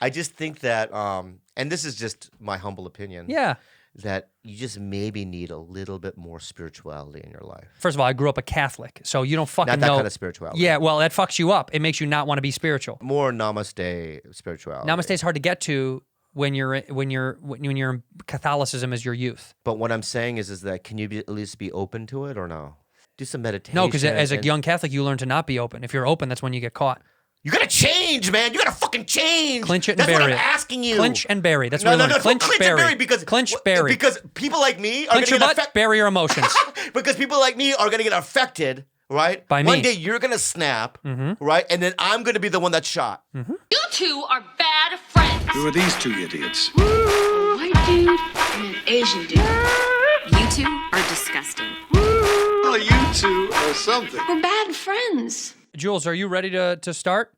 I just think that, and this is just my humble opinion. Yeah. That you just maybe need a little bit more spirituality in your life. First of all, I grew up a Catholic, so you don't fucking Not that know. kind of spirituality. Yeah, well, that fucks you up. It makes you not want to be spiritual. More namaste spirituality. Namaste is hard to get to when you're in Catholicism as your youth. But what I'm saying is that can you at least be open to it or no? Do some meditation. No, because as a young Catholic, you learn to not be open. If you're open, that's when you get caught. You gotta change, man. You gotta fucking change. Clinch it and That's bury what I'm it. asking you. Clinch and bury. That's No, what no, we no, learn. don't Clinch, bury. because Clinch, bury. Because people like me are Clinch your gonna get butt, bury your emotions. because people like me are gonna get affected, right? By me. One day you're gonna snap, right? And then I'm gonna be the one that's shot. You two are bad friends. Who are these two idiots? A white dude and an Asian dude. You two are disgusting. Well, you two are something. We're bad friends. Jules, are you ready to start?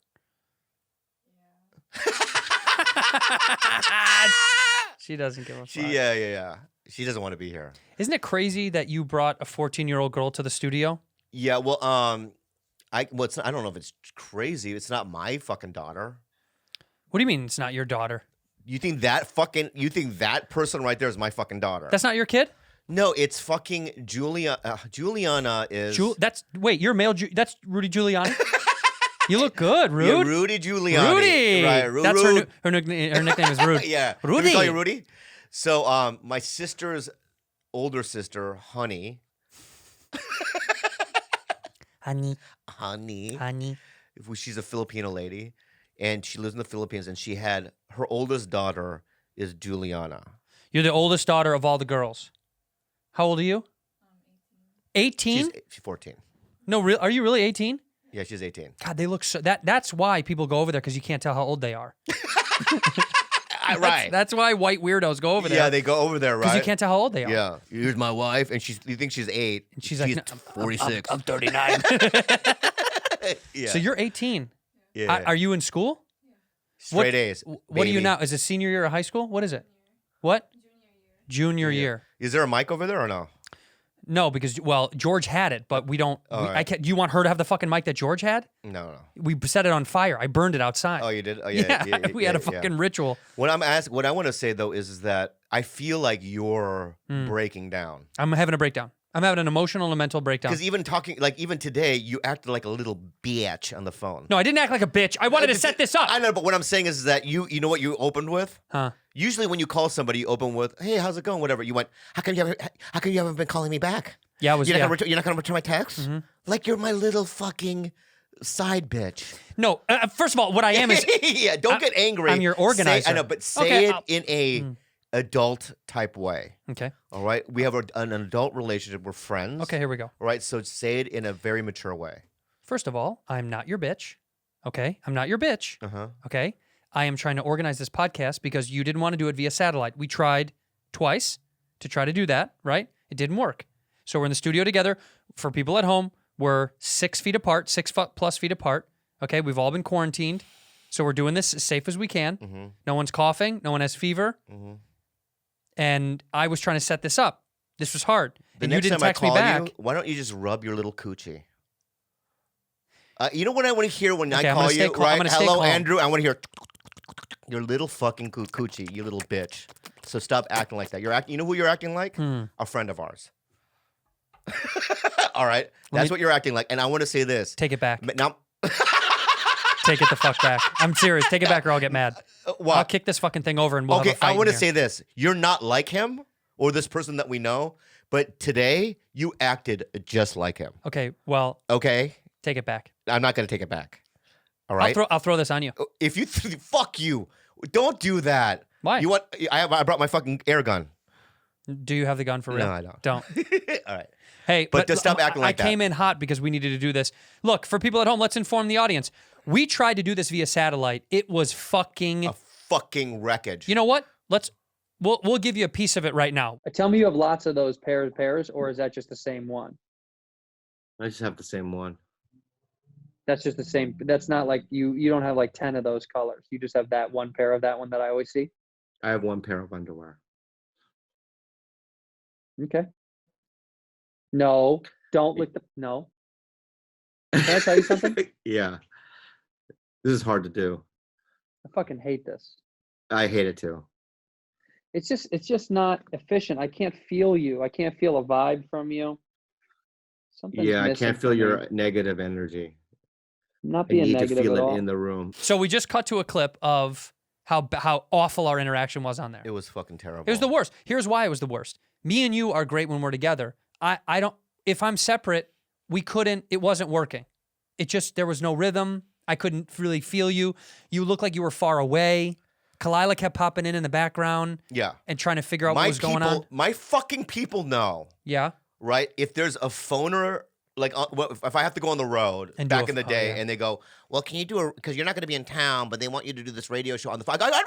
She doesn't give a fuck. Yeah. She doesn't want to be here. Isn't it crazy that you brought a 14-year-old girl to the studio? Yeah, well, I don't know if it's crazy. It's not my fucking daughter. What do you mean it's not your daughter? You think that person right there is my fucking daughter? That's not your kid? No, it's fucking Juliana is. Wait, you're male. That's Rudy Giuliani. You look good, Rude. Yeah, Rudy Giuliani. Rudy. Right, That's her nickname is Rudy. Yeah. Rudy. Can we call you Rudy? So, my sister's older sister, Honey. Honey. She's a Filipino lady, and she lives in the Philippines, and she had her oldest daughter is Juliana. You're the oldest daughter of all the girls. How old are you? 18? She's 14. No, are you really 18? Yeah, she's 18. God, they look so. That's why people go over there because you can't tell how old they are. Right. That's why white weirdos go over there. Yeah, they go over there, right? Because you can't tell how old they are. Yeah. Here's my wife, and you think she's 8. And she's like, no, 46. I'm 39. Yeah. So you're 18. Yeah. Are you in school? Straight A's. What are you baby. now? Is it senior year of high school? What is it? What? Junior year. Is there a mic over there or no? No, because, well, George had it, but we don't. right. Do you want her to have the fucking mic that George had? No. We set it on fire. I burned it outside. Oh, you did? Oh, yeah. We had a fucking ritual. What I want to say though is that I feel like you're breaking down. I'm having a breakdown. I'm having an emotional and mental breakdown. Because even today, you acted like a little bitch on the phone. No, I didn't act like a bitch. I wanted to set this up. I know, but what I'm saying is that you know what you opened with? Huh? Usually when you call somebody, you open with, "Hey, how's it going?" Whatever. You went, "How come you haven't been calling me back?" Yeah, You're not gonna return my text? Like you're my little fucking side bitch. No, first of all, what I am is yeah. Don't get angry. I'm your organizer. I know, but say it in a adult type way. Okay. All right. We have an adult relationship. We're friends. Okay, here we go. All right. So say it in a very mature way. First of all, I'm not your bitch. Okay, I'm not your bitch. Okay, I am trying to organize this podcast because you didn't want to do it via satellite. We tried twice to try to do that. Right? It didn't work. So we're in the studio together. For people at home, we're 6 feet apart, 6+ feet apart. Okay, we've all been quarantined. So we're doing this as safe as we can. No one's coughing. No one has fever. And I was trying to set this up. This was hard. And you didn't text me back. Why don't you just rub your little coochie? You know what I want to hear when I I'm call gonna stay you, calm. right? I'm gonna stay Hello, calm. Andrew. I want to hear your little fucking coochie, you little bitch. So stop acting like that. You know who you're acting like? A friend of ours. All right, that's what you're acting like. And I want to say this. Take it back. Now, Take it the fuck back. I'm serious. Take it back or I'll get mad. what? I'll kick this fucking thing over and we'll have a fight I want to in say here. this. You're not like him or this person that we know, but today you acted just like him. Okay, well, Okay? take it back. I'm not going to take it back. All right? I'll throw this on you. If you fuck you. Don't do that. Why? You want I brought my fucking air gun. Do you have the gun for real? No, I don't. Don't. All right. Hey, But just stop acting like I that. came in hot because we needed to do this. Look, for people at home, let's inform the audience. We tried to do this via satellite. It was fucking A fucking wreckage. You know what? We'll give you a piece of it right now. Tell me you have lots of those pairs, or is that just the same one? I just have the same one. That's just the same. That's not like you don't have like 10 of those colors. You just have that one pair of that one that I always see. I have one pair of underwear. Okay. No, don't lick the, no. Can I tell you something? Yeah. This is hard to do. I fucking hate this. I hate it too. It's just not efficient. I can't feel you. I can't feel a vibe from you. Something's Yeah, I missing can't feel for me. your negative energy. I'm not I being need to negative feel at it all. in the room. So we just cut to a clip of how awful our interaction was on there. It was fucking terrible. It was the worst. Here's why it was the worst. Me and you are great when we're together. I don't. If I'm separate, we couldn't. It wasn't working. It just there was no rhythm. I couldn't really feel you. You looked like you were far away. Kalila kept popping in the background. Yeah. And trying to figure out what was going on. My fucking people know. Yeah. Right? If there's a phoner, like if I have to go on the road And back in the yeah. day, and they go, well, can you do because you're not going to be in town, but they want you to do this radio show on the phone. I'm not going to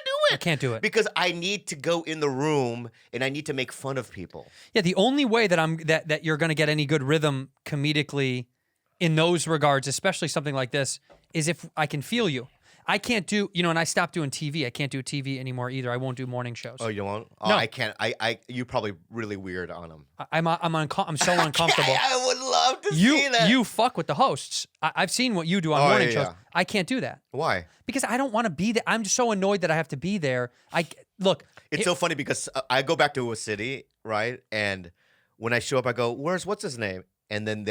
do it. I can't do it. Because I need to go in the room and I need to make fun of people. Yeah, the only way that that you're going to get any good rhythm comedically in those regards, especially something like this, is if I can feel you. I can't do, and I stopped doing TV. I can't do TV anymore either. I won't do morning shows. Oh, you won't? Oh, No. I can't. You're probably really weird on them. I'm so uncomfortable. I would love to see that. You fuck with the hosts. I've seen what you do on Oh, morning yeah, shows. yeah. I can't do that Why? because I don't want to be there. I'm just so annoyed that I have to be there. Look. It's so funny because I go back to a city, right? And when I show up, I go, what's his name? And then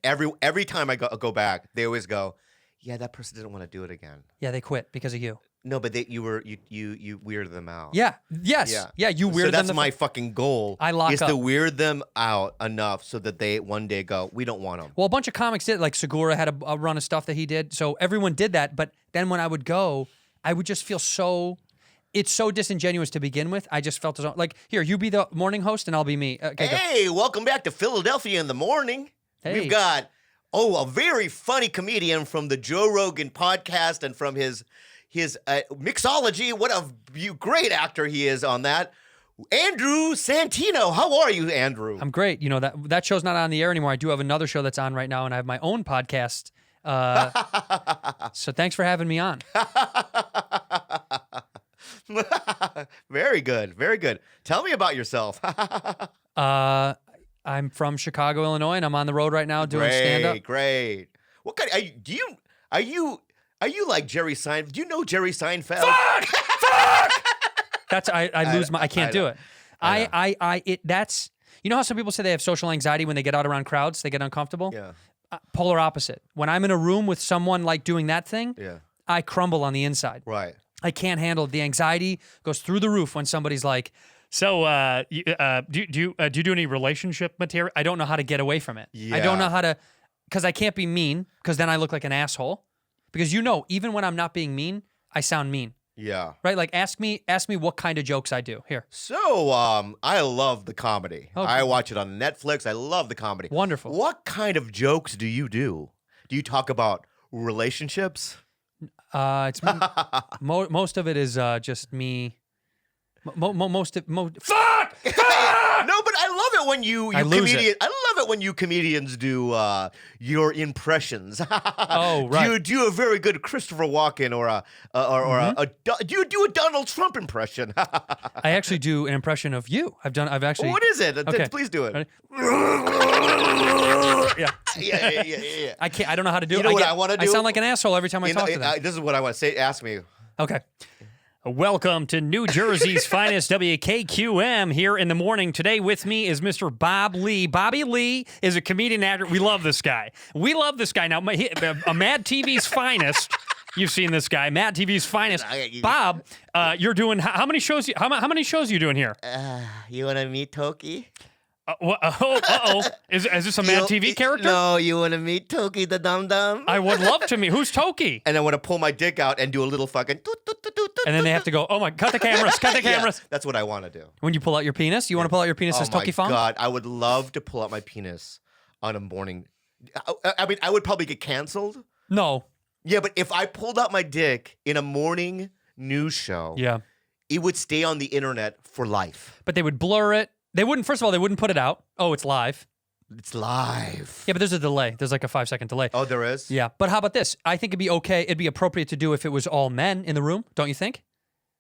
every time I go back, they always go, yeah, that person didn't want to do it again. Yeah, they quit because of you. No, but you weirded them out. Yeah. Yes. Yeah. You weirded So that's them. my fucking goal. I lock is up. to weird them out enough so that they one day go, we don't want them. Well, a bunch of comics did. Like Segura had a run of stuff that he did. So everyone did that. But then when I would go, I would just feel so. It's so disingenuous to begin with. I just felt as though, like, here, you be the morning host and I'll be me. Okay, Hey, welcome back to Philadelphia in the morning. Hey. We've got a very funny comedian from the Joe Rogan podcast and from his mixology. What a great actor he is on that. Andrew Santino. How are you, Andrew? I'm great. That show's not on the air anymore. I do have another show that's on right now, and I have my own podcast. So thanks for having me on. Very good. Very good. Tell me about yourself. I'm from Chicago, Illinois, and I'm on the road right now doing stand-up. Great. What kind? Are you like Jerry Seinfeld? Do you know Jerry Seinfeld? Fuck! That's I lose my. I can't do it. That's you know how some people say they have social anxiety when they get out around crowds, they get uncomfortable. Yeah. Polar opposite. When I'm in a room with someone like doing that thing, Yeah. I crumble on the inside. Right. I can't handle it. The anxiety goes through the roof when somebody's like, "So, do you do any relationship material?" I don't know how to get away from it. I don't know how to, because I can't be mean, because then I look like an asshole. Because even when I'm not being mean, I sound mean. Yeah. Right? Like ask me what kind of jokes I do. Here. So, I love the comedy. Okay. I watch it on Netflix. I love the comedy. Wonderful. What kind of jokes do you do? Do you talk about relationships? It's most of it is just me. Fuck! No, but I love it when I lose it. I love it when you comedians do your impressions. Oh, right. Do you a very good Christopher Walken or do you do a Donald Trump impression? I actually do an impression of you. I've actually. What is it? Okay. Please do it. Ready? Yeah. Yeah. I can't. I don't know how to do it. You know what I wanna I do? sound like an asshole every time I talk to them. This is what I want to say. Ask me. Okay. Welcome to New Jersey's finest WKQM here in the morning. Today with me is Mr. Bob Lee. Bobby Lee is a comedian actor. We love this guy. Now, Mad TV's finest. You've seen this guy, Mad TV's finest. Bob, you're doing how many shows? How many shows are you doing here? You want to meet Toki? Is this a Mad TV character? No, you want to meet Toki the Dum Dum? I would love to meet. Who's Toki? And I want to pull my dick out and do a little fucking. And then they have to go, oh my, cut the cameras. Yeah, that's what I want to do. When you pull out your penis, you want to pull out your penis as Toki Fong? Oh my God, I would love to pull out my penis on a morning. I mean, I would probably get canceled. No. Yeah, but if I pulled out my dick in a morning news show, Yeah. it would stay on the internet for life. But they would blur it. They wouldn't, first of all, they wouldn't put it out. Oh, it's live. It's live. Yeah, but there's a delay. There's like a 5-second delay. Oh, there is? Yeah. But how about this? I think it'd be okay. It'd be appropriate to do if it was all men in the room, don't you think?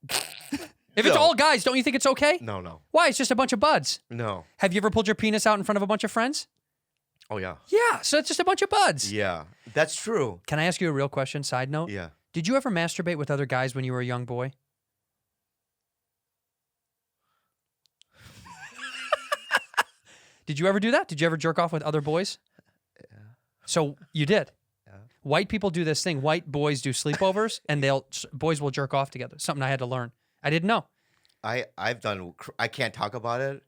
If it's No. all guys, don't you think it's okay? No. Why? It's just a bunch of buds. No. Have you ever pulled your penis out in front of a bunch of friends? Oh, yeah. Yeah, so it's just a bunch of buds. Yeah, that's true. Can I ask you a real question, side note? Yeah. Did you ever masturbate with other guys when you were a young boy? Did you ever do that? Did you ever jerk off with other boys? Yeah. So you did? Yeah. White people do this thing. White boys do sleepovers, and boys will jerk off together. Something I had to learn. I didn't know. I've done. I can't talk about it.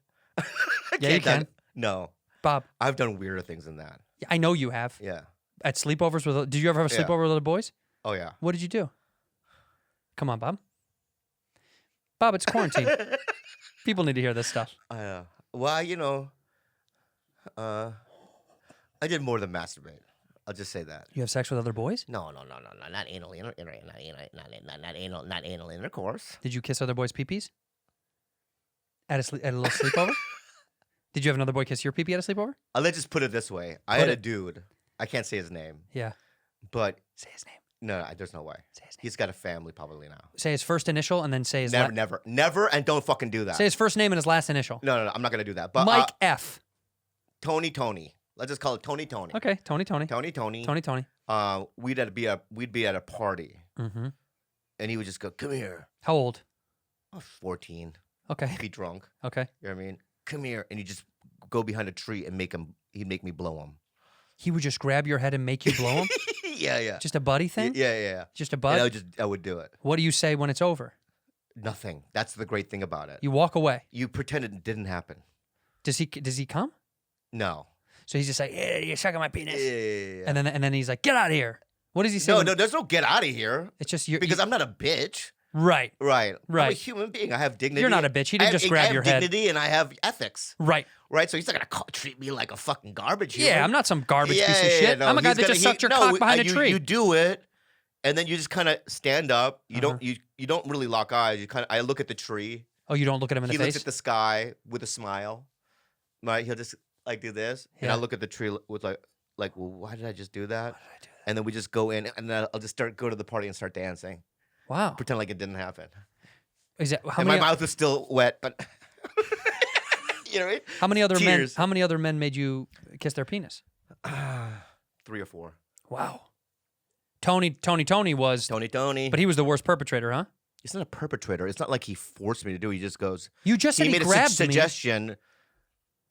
Yeah, you can. No. Bob. I've done weirder things than that. I know you have. Yeah. At sleepovers with. Did you ever have a sleepover with other boys? Oh yeah. What did you do? Come on, Bob. Bob, it's quarantine. People need to hear this stuff. Well, you know, I did more than masturbate. I'll just say that. You have sex with other boys? No, not anal, not anal intercourse. Did you kiss other boys' peepees? At a little sleepover? Did you have another boy kiss your peepee at a sleepover? Let's just put it this way. I had a dude. I can't say his name. Yeah. But say his name. No, there's no way. Say his name. He's got a family probably now. Say his first initial and then say his never, and don't fucking do that. Say his first name and his last initial. No, I'm not gonna do that. But Mike F. Tony. Let's just call it Tony. Okay, Tony. Tony. We'd be at a party, and he would just go, "Come here." How old? 14. Okay. He'd be drunk. Okay. You know what I mean? Come here, and he'd just go behind a tree and he'd make me blow him. He would just grab your head and make you blow him? Yeah. Just a buddy thing? Yeah. Just a bud? And I would do it. What do you say when it's over? Nothing. That's the great thing about it. You walk away. You pretend it didn't happen. Does he come? No. So he's just like, "Yeah, you're sucking my penis." Yeah. And then he's like, "Get out of here." What does he say? No, there's no get out of here. It's just because I'm not a bitch. Right. I'm a human being. I have dignity. You're not a bitch. He didn't just grab your head. I have dignity and I have ethics. Right. So he's not gonna treat me like a fucking garbage human. Yeah, I'm not some garbage piece of shit. No, I'm a guy that just sucked your cock behind a tree. You do it, and then you just kind of stand up. You don't really lock eyes. I look at the tree. Oh, you don't look at him in the face? He looks at the sky with a smile. Right? He'll just like do this, and I look at the tree with like, well, why did I just do that? And then we just go in, and then I'll just go to the party and start dancing. Wow. Pretend like it didn't happen. Is that my mouth is still wet, but you know what I mean? How many other men made you kiss their penis? 3 or 4. Wow. Tony was Tony. But he was the worst perpetrator, huh? He's not a perpetrator. It's not like he forced me to do it. He just goes. You just said he made grabbed a suggestion,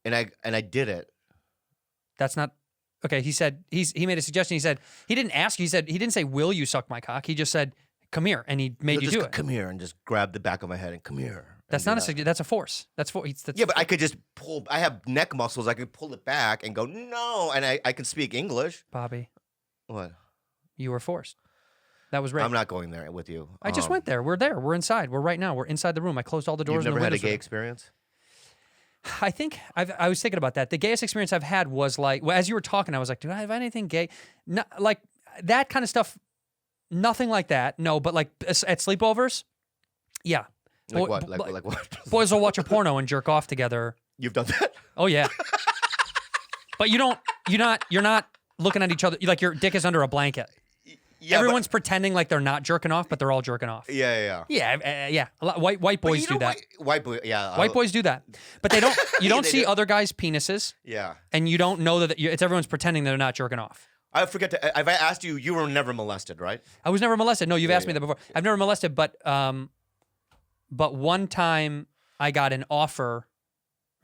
and I did it. That's not okay. He said he made a suggestion. He said he didn't ask you. He said he didn't say, "Will you suck my cock?" He just said, "Come here," and he made you do it. Come here and just grab the back of my head and come here. That's not a suggestion. That's a force. That's yeah, but I could just pull. I have neck muscles. I could pull it back and go no, and I can speak English. Bobby, what? You were forced. That was rape. I'm not going there with you. I just went there. We're there. We're inside. We're right now. We're inside the room. I closed all the doors. You've never and the had a gay experience? I think I was thinking about that. The gayest experience I've had was like, well, as you were talking, I was like, do I have anything gay? No, like that kind of stuff. Nothing like that. No, but like at sleepovers, yeah. Like what? Like what? Boys will watch a porno and jerk off together. You've done that? Oh yeah. But you're not looking at each other. Like your dick is under a blanket. Yeah, everyone's pretending like they're not jerking off, but they're all jerking off. Yeah. Yeah. A lot, white boys do that. White boys do that, but they don't. You don't see other guys' penises. Yeah. And you don't know that it's everyone's pretending they're not jerking off. I forget to. If I asked you, you were never molested, right? I was never molested. No, you've asked me that before. I've never molested, but one time I got an offer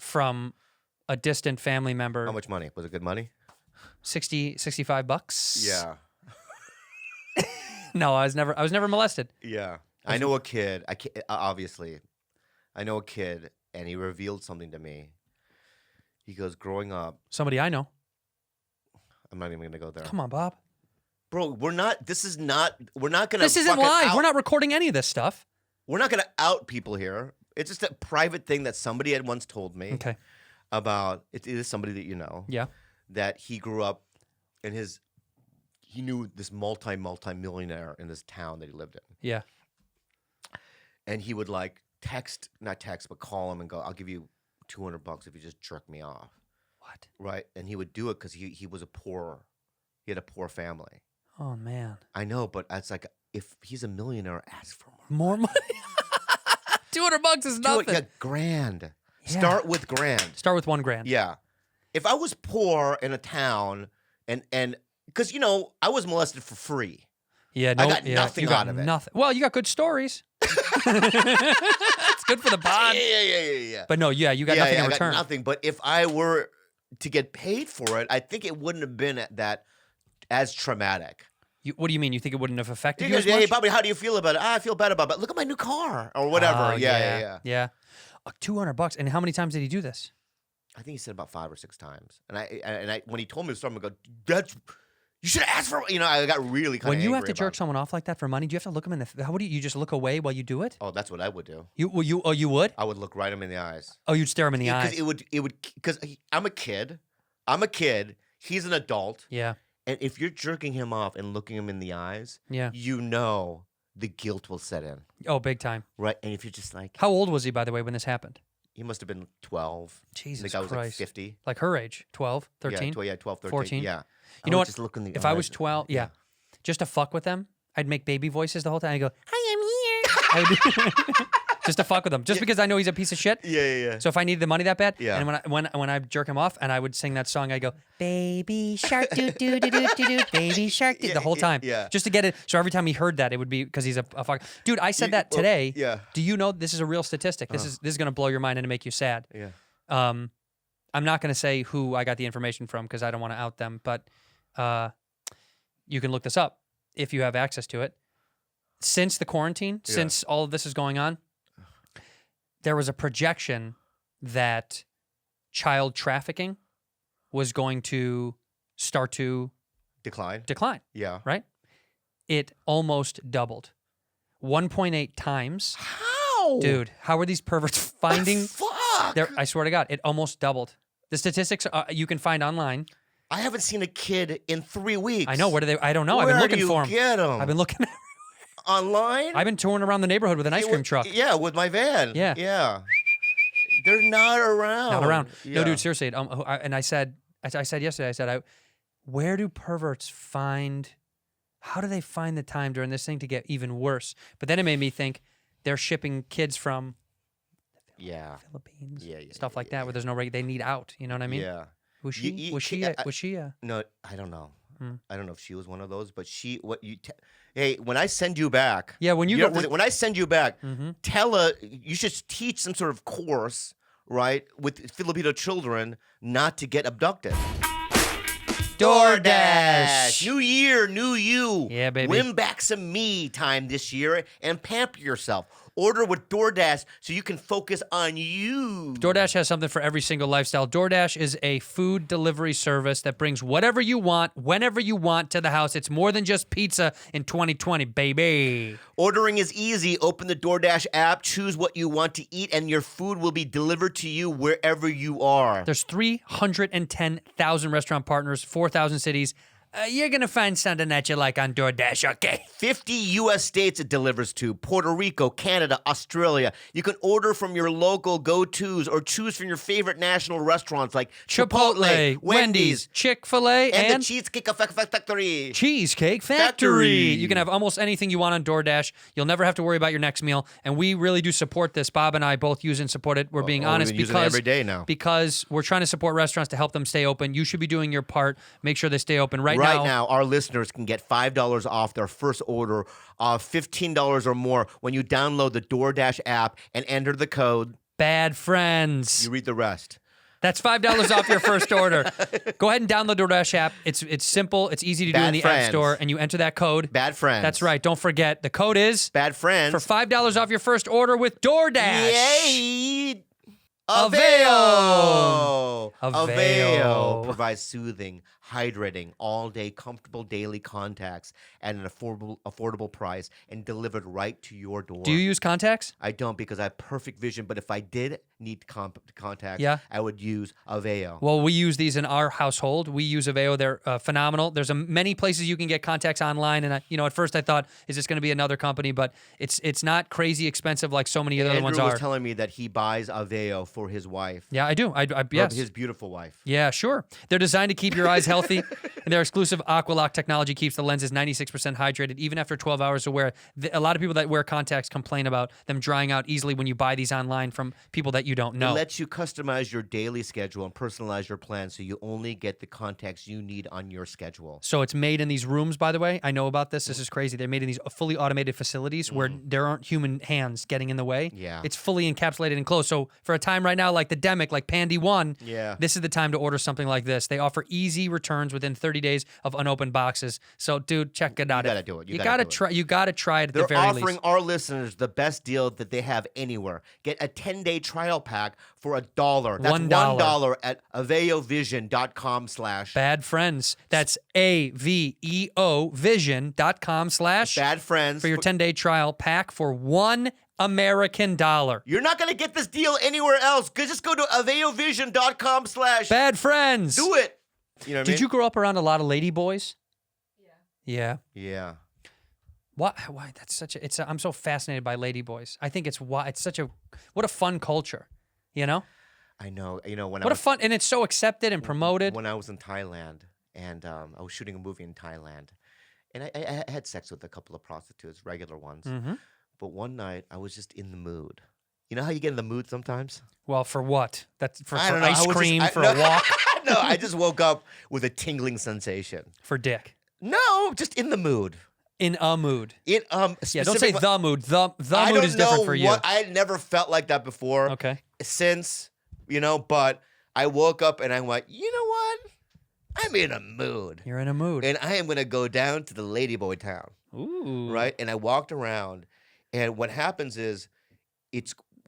from a distant family member. How much money? Was it good money? $65. Yeah. No, I was never molested. Yeah. I know a kid. Obviously, I know a kid, and he revealed something to me. He goes, growing up. Somebody I know. I'm not even gonna go there. Come on, Bob. Bro, we're not gonna. This isn't live. We're not recording any of this stuff. We're not gonna out people here. It's just a private thing that somebody had once told me. Okay. About it is somebody that you know. Yeah. That he grew up in he knew this multi-millionaire in this town that he lived in. Yeah. And he would like not text, but call him and go, I'll give you $200 if you just jerk me off. What? Right. And he would do it because he had a poor family. Oh, man. I know, but it's like, if he's a millionaire, ask for more money. $200 is nothing. Yeah, grand. Yeah. Start with grand. Start with $1,000. Yeah. If I was poor in a town and because, I was molested for free. Yeah, no, I got yeah, nothing you got out of it. nothing. Well, you got good stories. It's good for the pod. Yeah. But no, yeah, you got nothing in I return. got nothing. But if I were to get paid for it, I think it wouldn't have been that as traumatic. What do you mean? You think it wouldn't have affected you Because, as much? hey, Bobby, how do you feel about it? I feel bad about it. Look at my new car or whatever. Oh, Yeah. $200. And how many times did he do this? I think he said about 5 or 6 times. And I when he told me the story, I'm going to go, you should have asked for, I got really kind of When you angry have to jerk about it. someone off like that for money, do you have to look them in the? How do you just look away while you do it? Oh, that's what I would do. You would? I would look right him in the eyes. Oh, you'd stare him in the eyes. Because I'm a kid. I'm a kid. He's an adult. Yeah. And if you're jerking him off and looking him in the eyes, Yeah. The guilt will set in. Oh, big time. Right? And if you're just like, How old was he, by the way, when this happened? he must have been 12. Jesus The guy was like Christ. 50. Like her age, 12, 13? Yeah, 12, 13. 14? Yeah. You know what? Just look in the If I was eyes. 12, yeah. Just to fuck with them, I'd make baby voices the whole time. I'd go, hi, I'm here. Just to fuck with him. Just because I know he's a piece of shit. Yeah. So if I needed the money that bad, Yeah. and when I jerk him off and I would sing that song, I'd go, baby shark doo doo doo doo doo doo, baby shark doo, the whole time. Yeah. Just to get it. So every time he heard that, it would be because he's a fuck. Dude, I said that today. yeah. Do you know this is a real statistic? This is gonna blow your mind and make you sad. Yeah. I'm not gonna say who I got the information from because I don't want to out them, but you can look this up if you have access to it. Since the quarantine, since all of this is going on, there was a projection that child trafficking was going to start to Decline. Yeah. right? It almost doubled. 1.8 times. How? Dude, how are these perverts finding? Fuck. I swear to God, it almost doubled. The statistics you can find online. I haven't seen a kid in 3 weeks. I know. Where do they? I don't know. I've Where been looking do you for them. get 'em? I've been looking. Online? I've been touring around the neighborhood with an ice cream truck. Yeah, with my van. Yeah. Yeah. They're not around. Not around. Yeah. No, dude, seriously. And I said yesterday, I said, where do perverts find, how do they find the time during this thing to get even worse? But then it made me think they're shipping kids from Yeah. Philippines, Yeah, stuff like that, where there's no they need out. You know what I mean? Yeah. Was You- she? you Was she? can't- Was she? No, I don't know. Hmm. I don't know if she was one of those, but hey, when I send you back, Yeah, when you know, go- when I send you back, Mhm. you should teach some sort of course, right, with Filipino children not to get abducted. DoorDash. New year, new you. Yeah, baby. Win back some me time this year and pamper yourself. Order with DoorDash so you can focus on you. DoorDash has something for every single lifestyle. DoorDash is a food delivery service that brings whatever you want, whenever you want to the house. It's more than just pizza in 2020, baby. Ordering is easy. Open the DoorDash app, choose what you want to eat, and your food will be delivered to you wherever you are. There's 310,000 restaurant partners, 4,000 cities. You're going to find something that you like on DoorDash, okay? 50 U.S. states it delivers to. Puerto Rico, Canada, Australia. You can order from your local go-tos or choose from your favorite national restaurants like Chipotle, Wendy's, Chick-fil-A, and the Cheesecake Factory. Cheesecake Factory. Factory. You can have almost anything you want on DoorDash. You'll never have to worry about your next meal. And we really do support this. Bob and I both use and support it. We're being honest we've been using it because every day now. Because we're trying to support restaurants to help them stay open. You should be doing your part. Make sure they stay open. Right now, our listeners can get $5 off their first order of $15 or more when you download the DoorDash app and enter the code. Bad friends. You read the rest. That's $5 off your first order. Go ahead and download the DoorDash app. It's simple. It's easy to do Bad in the friends. App Store, and you enter that code. Bad friends. That's right. Don't forget. The code is Bad friends. for $5 off your first order with DoorDash. Yay! Avail. Avail provides soothing, hydrating, all-day, comfortable daily contacts at an affordable price and delivered right to your door. Do you use contacts? I don't because I have perfect vision, but if I did need contacts, Yeah. I would use Avail. Well, we use these in our household. We use Aveo. They're phenomenal. There's many places you can get contacts online, and at first I thought, is this going to be another company? But it's not crazy expensive like so many of the other ones Andrew are. was telling me that he buys Aveo for his wife. Yeah, I do. I For yes. his beautiful wife. Yeah, sure. They're designed to keep your eyes healthy, and their exclusive Aqualock technology keeps the lenses 96% hydrated even after 12 hours of wear. A lot of people that wear contacts complain about them drying out easily when you buy these online from people that you you don't It know. lets you customize your daily schedule and personalize your plan so you only get the context you need on your schedule. So it's made in these rooms, by the way. I know about this. This is crazy. They're made in these fully automated facilities where there aren't human hands getting in the way. Yeah. It's fully encapsulated and closed. So for a time right now, like the Demic, like Pandy One, Yeah. this is the time to order something like this. They offer easy returns within 30 days of unopened boxes. So, dude, check it out. You gotta do it. You gotta try. You gotta try it at They're the very offering least. our listeners the best deal that they have anywhere. Get a 10-day trial pack for $1. That's $1 at aveovision.com/ Bad Friends. That's AVEO vision.com/ Bad Friends for your 10-day trial pack for $1 American dollar. You're not going to get this deal anywhere else. Just go to aveovision.com/ Bad Friends. Do it. You know what I mean? Did you grow up around a lot of lady boys? Yeah. Yeah. Why? That's such a. I'm so fascinated by lady boys. I think it's such a. What a fun culture, you know. I know. You know, What a fun, and it's so accepted and promoted. When I was in Thailand, and I was shooting a movie in Thailand, and I had sex with a couple of prostitutes, regular ones. Mm-hmm. But one night, I was just in the mood. You know how you get in the mood sometimes? Well, for what? That's for I don't know. ice cream, for a walk, No, I just woke up with a tingling sensation. for dick. No, just in the mood. In a mood. Yeah, Yeah, don't say the mood. The I mood don't is different for you. know I had never felt like that before. Okay. Since, but I woke up and I went, you know what? I'm in a mood. You're in a mood. And I am going to go down to the ladyboy town. Ooh. Right? And I walked around. And what happens is, I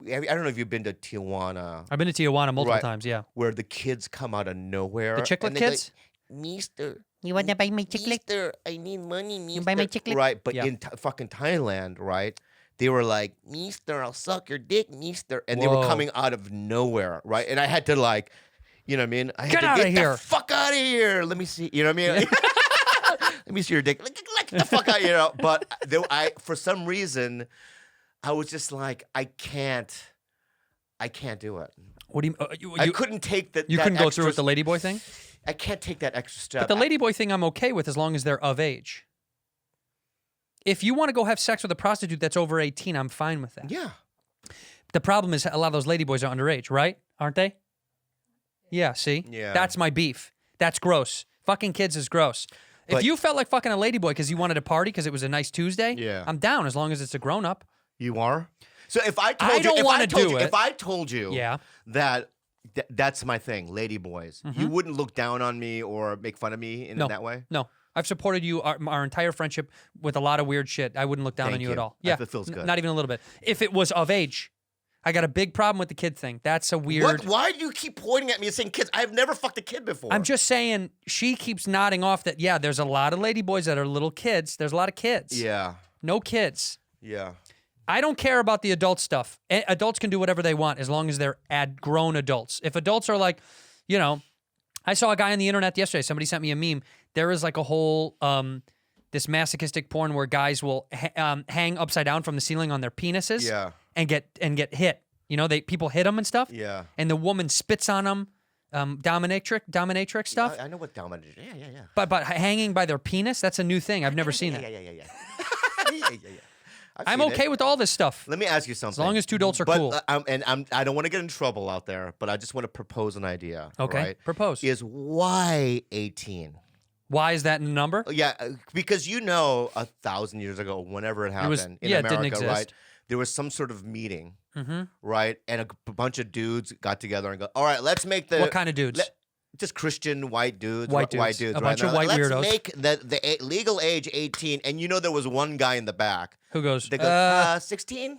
don't know if you've been to Tijuana. I've been to Tijuana multiple Right. times. Yeah. Where the kids come out of nowhere. The chiclet and they're kids. Like, Mister. You want to buy my chiclet? Mister, I need money, Mister. You buy my chiclet? Right, but Yeah. in fucking Thailand, right? They were like, Mister, I'll suck your dick, Mister. And they were Whoa. coming out of nowhere, right? And I had to you know what I mean? I had Get to outta get here. the fuck out of here. Let me see. You know what I mean? Let me see your dick. Get the fuck out, But for some reason, I was just like, I can't do it. What do you? I couldn't take that. You that couldn't go extra, through with the ladyboy thing. I can't take that extra step. But the ladyboy thing, I'm okay with as long as they're of age. If you want to go have sex with a prostitute that's over 18, I'm fine with that. Yeah. The problem is a lot of those ladyboys are underage, right? Aren't they? Yeah, see? Yeah. That's my beef. That's gross. Fucking kids is gross. If But- you felt like fucking a ladyboy because you wanted to party because it was a nice Tuesday, Yeah. I'm down as long as it's a grown up. You are? So if I told I you, don't wanna do it. if I told you Yeah. that that's my thing, lady boys, you wouldn't look down on me or make fun of me in No. that way? No. I've supported you our entire friendship with a lot of weird shit. I wouldn't look down Thank on you you. at all. That Yeah. feels good. Not even a little bit. If it was of age. I got a big problem with the kid thing. That's a weird. Why do you keep pointing at me and saying kids? I've never fucked a kid before. I'm just saying she keeps nodding off that, yeah, there's a lot of ladyboys that are little kids. There's a lot of kids. Yeah. No kids. Yeah. I don't care about the adult stuff. Adults can do whatever they want as long as they're grown adults. If adults are like, I saw a guy on the internet yesterday. Somebody sent me a meme. There is like a whole this masochistic porn where guys will hang upside down from the ceiling on their penises. Yeah. And get hit. People hit them and stuff. Yeah. And the woman spits on them. Dominatrix stuff. I know what dominatrix. Yeah. But hanging by their penis, that's a new thing. I've never seen that. Yeah. Yeah. I'm okay with all this stuff. Let me ask you something. As long as two adults are but, cool. I don't want to get in trouble out there, but I just want to propose an idea. Okay, Right? propose. Is why 18? Why is that in a number? Yeah, because 1,000 years ago, whenever it happened was- in yeah, it America, didn't exist. right? There was some sort of meeting, Mm-hmm. right? And a bunch of dudes got together and go, all right, let's make the What kind of dudes? just Christian white dudes, White white dudes. dudes, A right? bunch of Now, white let's weirdos. make the legal age 18, and there was one guy in the back. Who goes? They go, 16.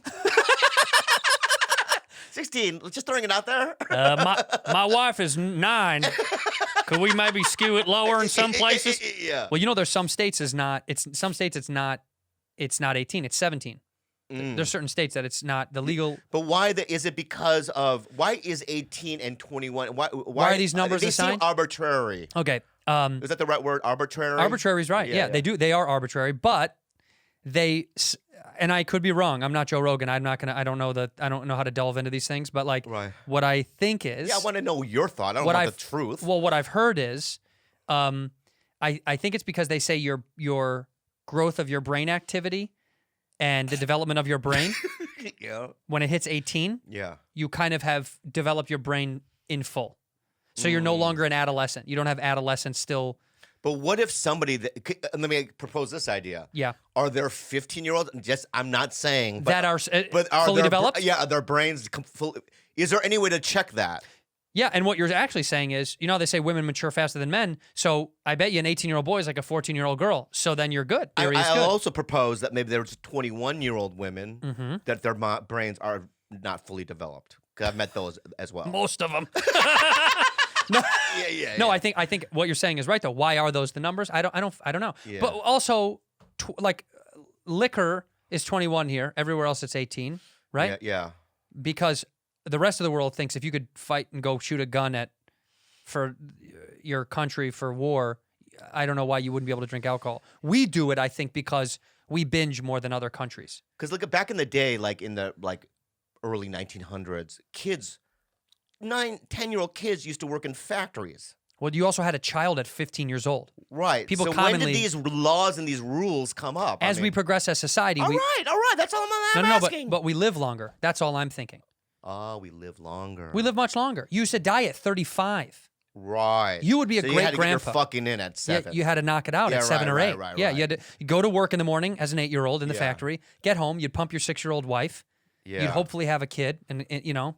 16. Just throwing it out there. My wife is 9. Could we maybe skew it lower in some places? Yeah. Well, there's some states some states it's not 18, it's 17. There's certain states that it's not the legal. But why is it because of why is 18 and 21? Why are these numbers they assigned? seem arbitrary. Okay. Is that the right word? Arbitrary? Arbitrary is right. Yeah, they do. They are arbitrary, but and I could be wrong. I'm not Joe Rogan. I don't know how to delve into these things, but Right. what I think is. Yeah, I want to know your thought. I don't want the truth. Well, what I've heard is, I think it's because they say your growth of your brain activity and the development of your brain, Yeah. when it hits 18, Yeah. you kind of have developed your brain in full. So you're no longer an adolescent. You don't have adolescence still. But what if somebody let me propose this idea. Yeah. Are there 15-year-olds? I'm not saying but, That are but are fully their, developed? Yeah, are their brains fully, is there any way to check that? Yeah, and what you're actually saying is, you know, they say women mature faster than men. So I bet you an 18-year-old boy is like a 14-year-old girl. So then you're good. Theory is I'll good. also propose that maybe there's 21-year-old women Mm-hmm. that their brains are not fully developed. 'Cause I've met those as well. Most of them. Yeah. No, I think what you're saying is right though. Why are those the numbers? I don't know. Yeah. But also, like, liquor is 21 here. Everywhere else it's 18, right? Yeah. Because the rest of the world thinks if you could fight and go shoot a gun for your country for war, I don't know why you wouldn't be able to drink alcohol. We do it, I think, because we binge more than other countries. Because look, back in the day, like in the early 1900s, 10-year-old kids used to work in factories. Well, you also had a child at 15 years old. Right. People so commonly, when did these laws and these rules come up? as we progress as society, all right. That's all I'm asking. but we live longer. That's all I'm thinking. Oh, we live longer. We live much longer. You used to die at 35. Right. You would be a so great you had to grandpa. Get your fucking in at 7. Yeah, you had to knock it out Yeah, at 7 or 8. Right. You had to go to work in the morning as an 8-year-old in the Yeah. factory, get home, you'd pump your 6-year-old wife, Yeah. you'd hopefully have a kid, and you know,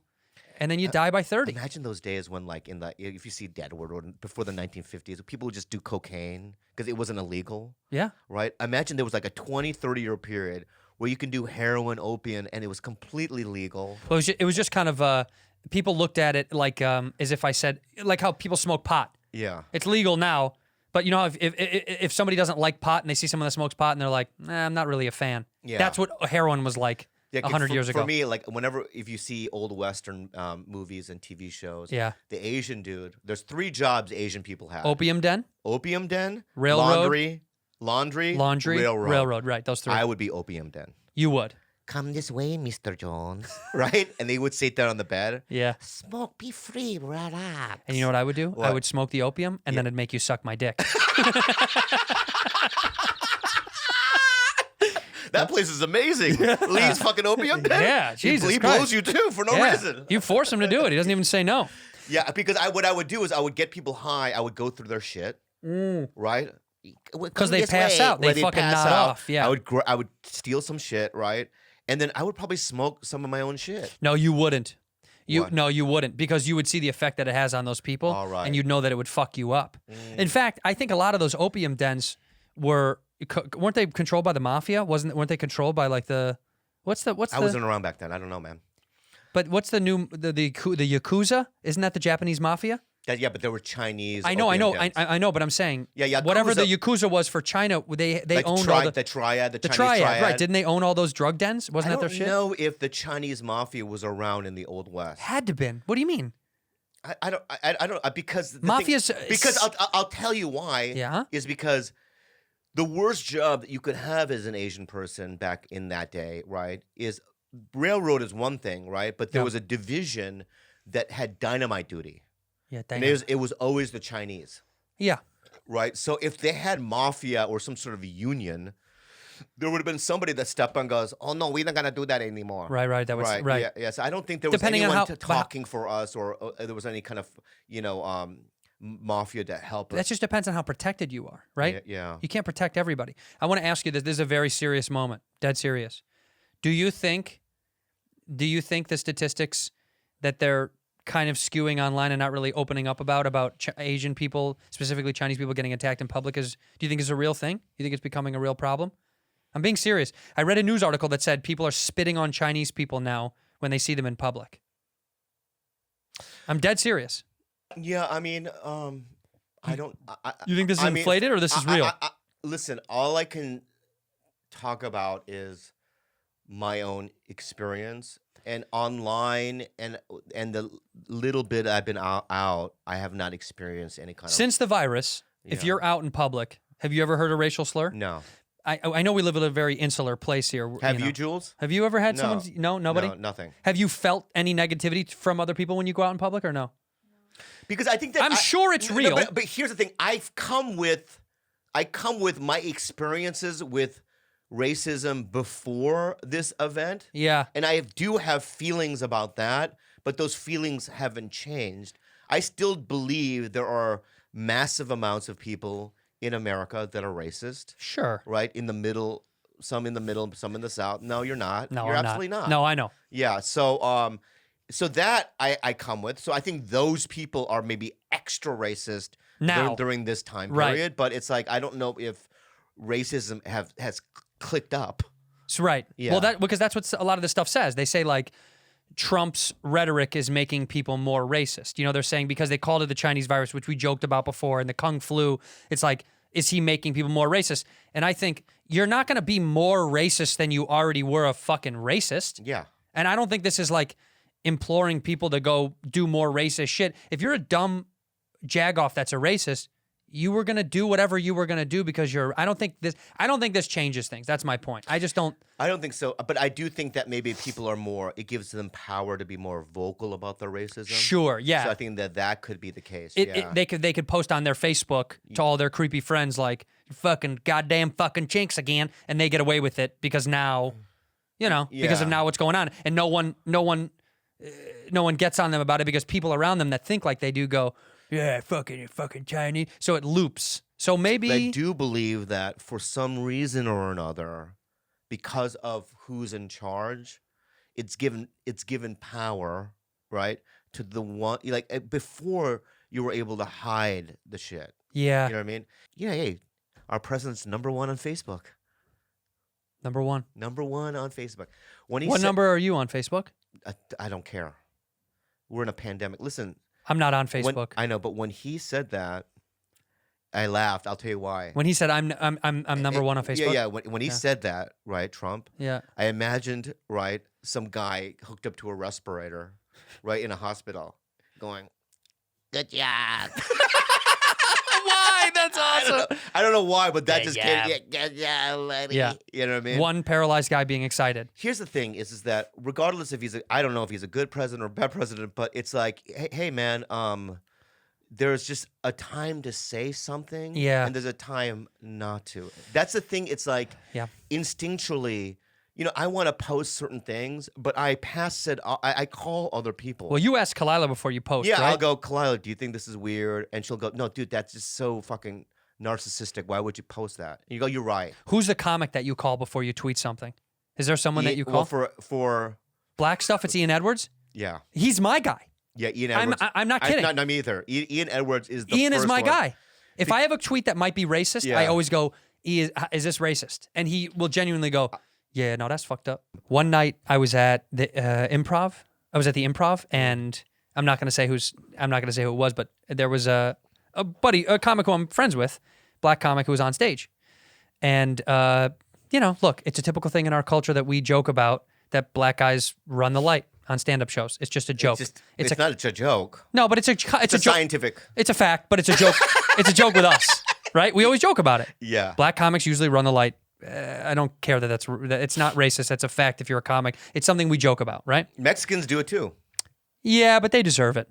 and then you die by 30. Imagine those days when, like, if you see Deadwood or before the 1950s, people would just do cocaine because it wasn't illegal, Yeah. right? Imagine there was like a 20, 30-year period where you can do heroin, opium, and it was completely legal. Well, it was just kind of, people looked at it like as if I said, like how people smoke pot. Yeah. It's legal now, but you know, if somebody doesn't like pot and they see someone that smokes pot and they're like, I'm not really a fan. Yeah. That's what heroin was like Yeah, 100 years ago. For me, like if you see old Western movies and TV shows, Yeah. the Asian dude, there's 3 jobs Asian people have. Opium den, Opium den, Railroad. laundry, laundry, railroad. Right, those 3. I would be opium den. You would. Come this way, Mr. Jones. Right? And they would sit there on the bed. Yeah. Smoke, be free, relax. And you know what I would do? I What? would smoke the opium, and then it'd make you suck my dick. That place is amazing. Lee's fucking opium den. Yeah, Jesus He Christ. blows you too for no Yeah. reason. You force him to do it. He doesn't even say no. Yeah, because what I would do is I would get people high. I would go through their shit, right? Because they pass out. They fucking nod off. Yeah. I would steal some shit, right? And then I would probably smoke some of my own shit. No, you wouldn't. What? No, you wouldn't, because you would see the effect that it has on those people, All right. and you'd know that it would fuck you up. In fact, I think a lot of those opium dens weren't they controlled by the mafia? Weren't they controlled by like what's I the wasn't around back then. I don't know, man. but what's the new the Yakuza? Isn't that the Japanese mafia? Yeah, but there were Chinese. I know, opium dens. I know, but I'm saying, Yeah, whatever the Yakuza- Yakuza was for China, they like owned all the triad, the Chinese triad, right? Didn't they own all those drug dens? Wasn't I that their don't shit? know if the Chinese mafia was around in the Old West. Had to been. What do you mean? I don't because the Mafia's- thing, because I'll tell you why. Yeah? Is because the worst job that you could have as an Asian person back in that day, right? Is railroad is one thing, right? But there Yeah. was a division that had dynamite duty, Yeah, and damn. it was always the Chinese, Yeah. right? So if they had mafia or some sort of union, there would have been somebody that stepped on and goes, "Oh no, we're not gonna do that anymore." Right. That was right. Yeah, yeah. So I don't think there was Depending on anyone how- talking for us, or there was any kind of mafia to help us. That just depends on how protected you are, right? Yeah. You can't protect everybody. I want to ask you this. This is a very serious moment. Dead serious. Do you think the statistics that they're kind of skewing online and not really opening up about Asian people, specifically Chinese people getting attacked in public, do you think is a real thing? You think it's becoming a real problem? I'm being serious. I read a news article that said people are spitting on Chinese people now when they see them in public. I'm dead serious. Yeah, I mean, I don't. You think this is I mean, inflated or this is real? Listen, all I can talk about is my own experience, and online, and the little bit I've been out, I have not experienced any kind Since the virus, if Yeah. you're out in public, have you ever heard a racial slur? of. No. I know we live in a very insular place here. Have know. you, Jules? Have you ever had No. someone? No, nobody. No, nothing. Have you felt any negativity from other people when you go out in public, or no? Because I think that I'm sure it's real. But here's the thing: I come with my experiences with racism before this event. Yeah. And I do have feelings about that, but those feelings haven't changed. I still believe there are massive amounts of people in America that are racist, Sure. right? In the middle, some in the middle, some in the South. No, you're not. No, you're I'm absolutely not. No, I know. Yeah. So that I come with. So I think those people are maybe extra racist Now. during this time Right. period. But it's like I don't know if racism has clicked up. That's right. Yeah. Well, because that's what a lot of this stuff says. They say like Trump's rhetoric is making people more racist. You know, they're saying because they called it the Chinese virus, which we joked about before, and the Kung flu, it's like, is he making people more racist? And I think you're not going to be more racist than you already were a fucking racist. Yeah. And I don't think this is like imploring people to go do more racist shit. If you're a dumb jagoff that's a racist, you were going to do whatever you were going to do because I don't think this changes things. That's my point. I don't think so. But I do think that maybe people are it gives them power to be more vocal about their racism. Sure, yeah. So I think that could be the case. They could post on their Facebook to all their creepy friends like, fucking goddamn fucking chinks again, and they get away with it because now, because of now what's going on. And no one gets on them about it because people around them that think like they do go, yeah, fucking Chinese. So it loops. So maybe I do believe that for some reason or another, because of who's in charge, it's given power, right, to the one like before you were able to hide the shit. Yeah. You know what I mean? Yeah, hey, our president's number 1 on Facebook. Number 1. Number 1 on Facebook. What number are you on Facebook? I don't care. We're in a pandemic. Listen, I'm not on Facebook. I know, but when he said that, I laughed. I'll tell you why. When he said I'm number 1 on Facebook. Yeah. When he said that, right, Trump. Yeah. I imagined, right, some guy hooked up to a respirator, right, in a hospital, going, "Good job." Why? That's awesome. I don't know why, but that Good just job. came. Good job, lady. Yeah. You know what I mean? One paralyzed guy being excited. Here's the thing: is that regardless if I don't know if he's a good president or a bad president, but it's like, hey man, there's just a time to say something, and there's a time not to. That's the thing. It's like, instinctually, I want to post certain things, but I I call other people. Well, you asked Kalila before you post, yeah, right? I'll go, Kalila, do you think this is weird? And she'll go, no, dude, that's just so fucking narcissistic. Why would you post that? And you go, you're right. Who's the comic that you call before you tweet something? Is there someone that you call? Well, for Black stuff, it's Ian Edwards? Yeah. He's my guy. Yeah, Ian Edwards. I'm not kidding. Not me either. Ian Edwards is the Ian first is my one. guy. If I have a tweet that might be racist, I always go, is this racist? And he will genuinely go, yeah, no, that's fucked up. One night I was at the Improv. I was at the Improv, and I'm not gonna say who it was, but there was a comic who I'm friends with, black comic who was on stage, and look, it's a typical thing in our culture that we joke about that black guys run the light on stand-up shows. It's just a joke. It's not a joke. No, but it's a joke. Scientific. It's a fact, but it's a joke. It's a joke with us, right? We always joke about it. Yeah. Black comics usually run the light. I don't care that it's not racist. That's a fact. If you're a comic, it's something we joke about, right? Mexicans do it too. Yeah, but they deserve it.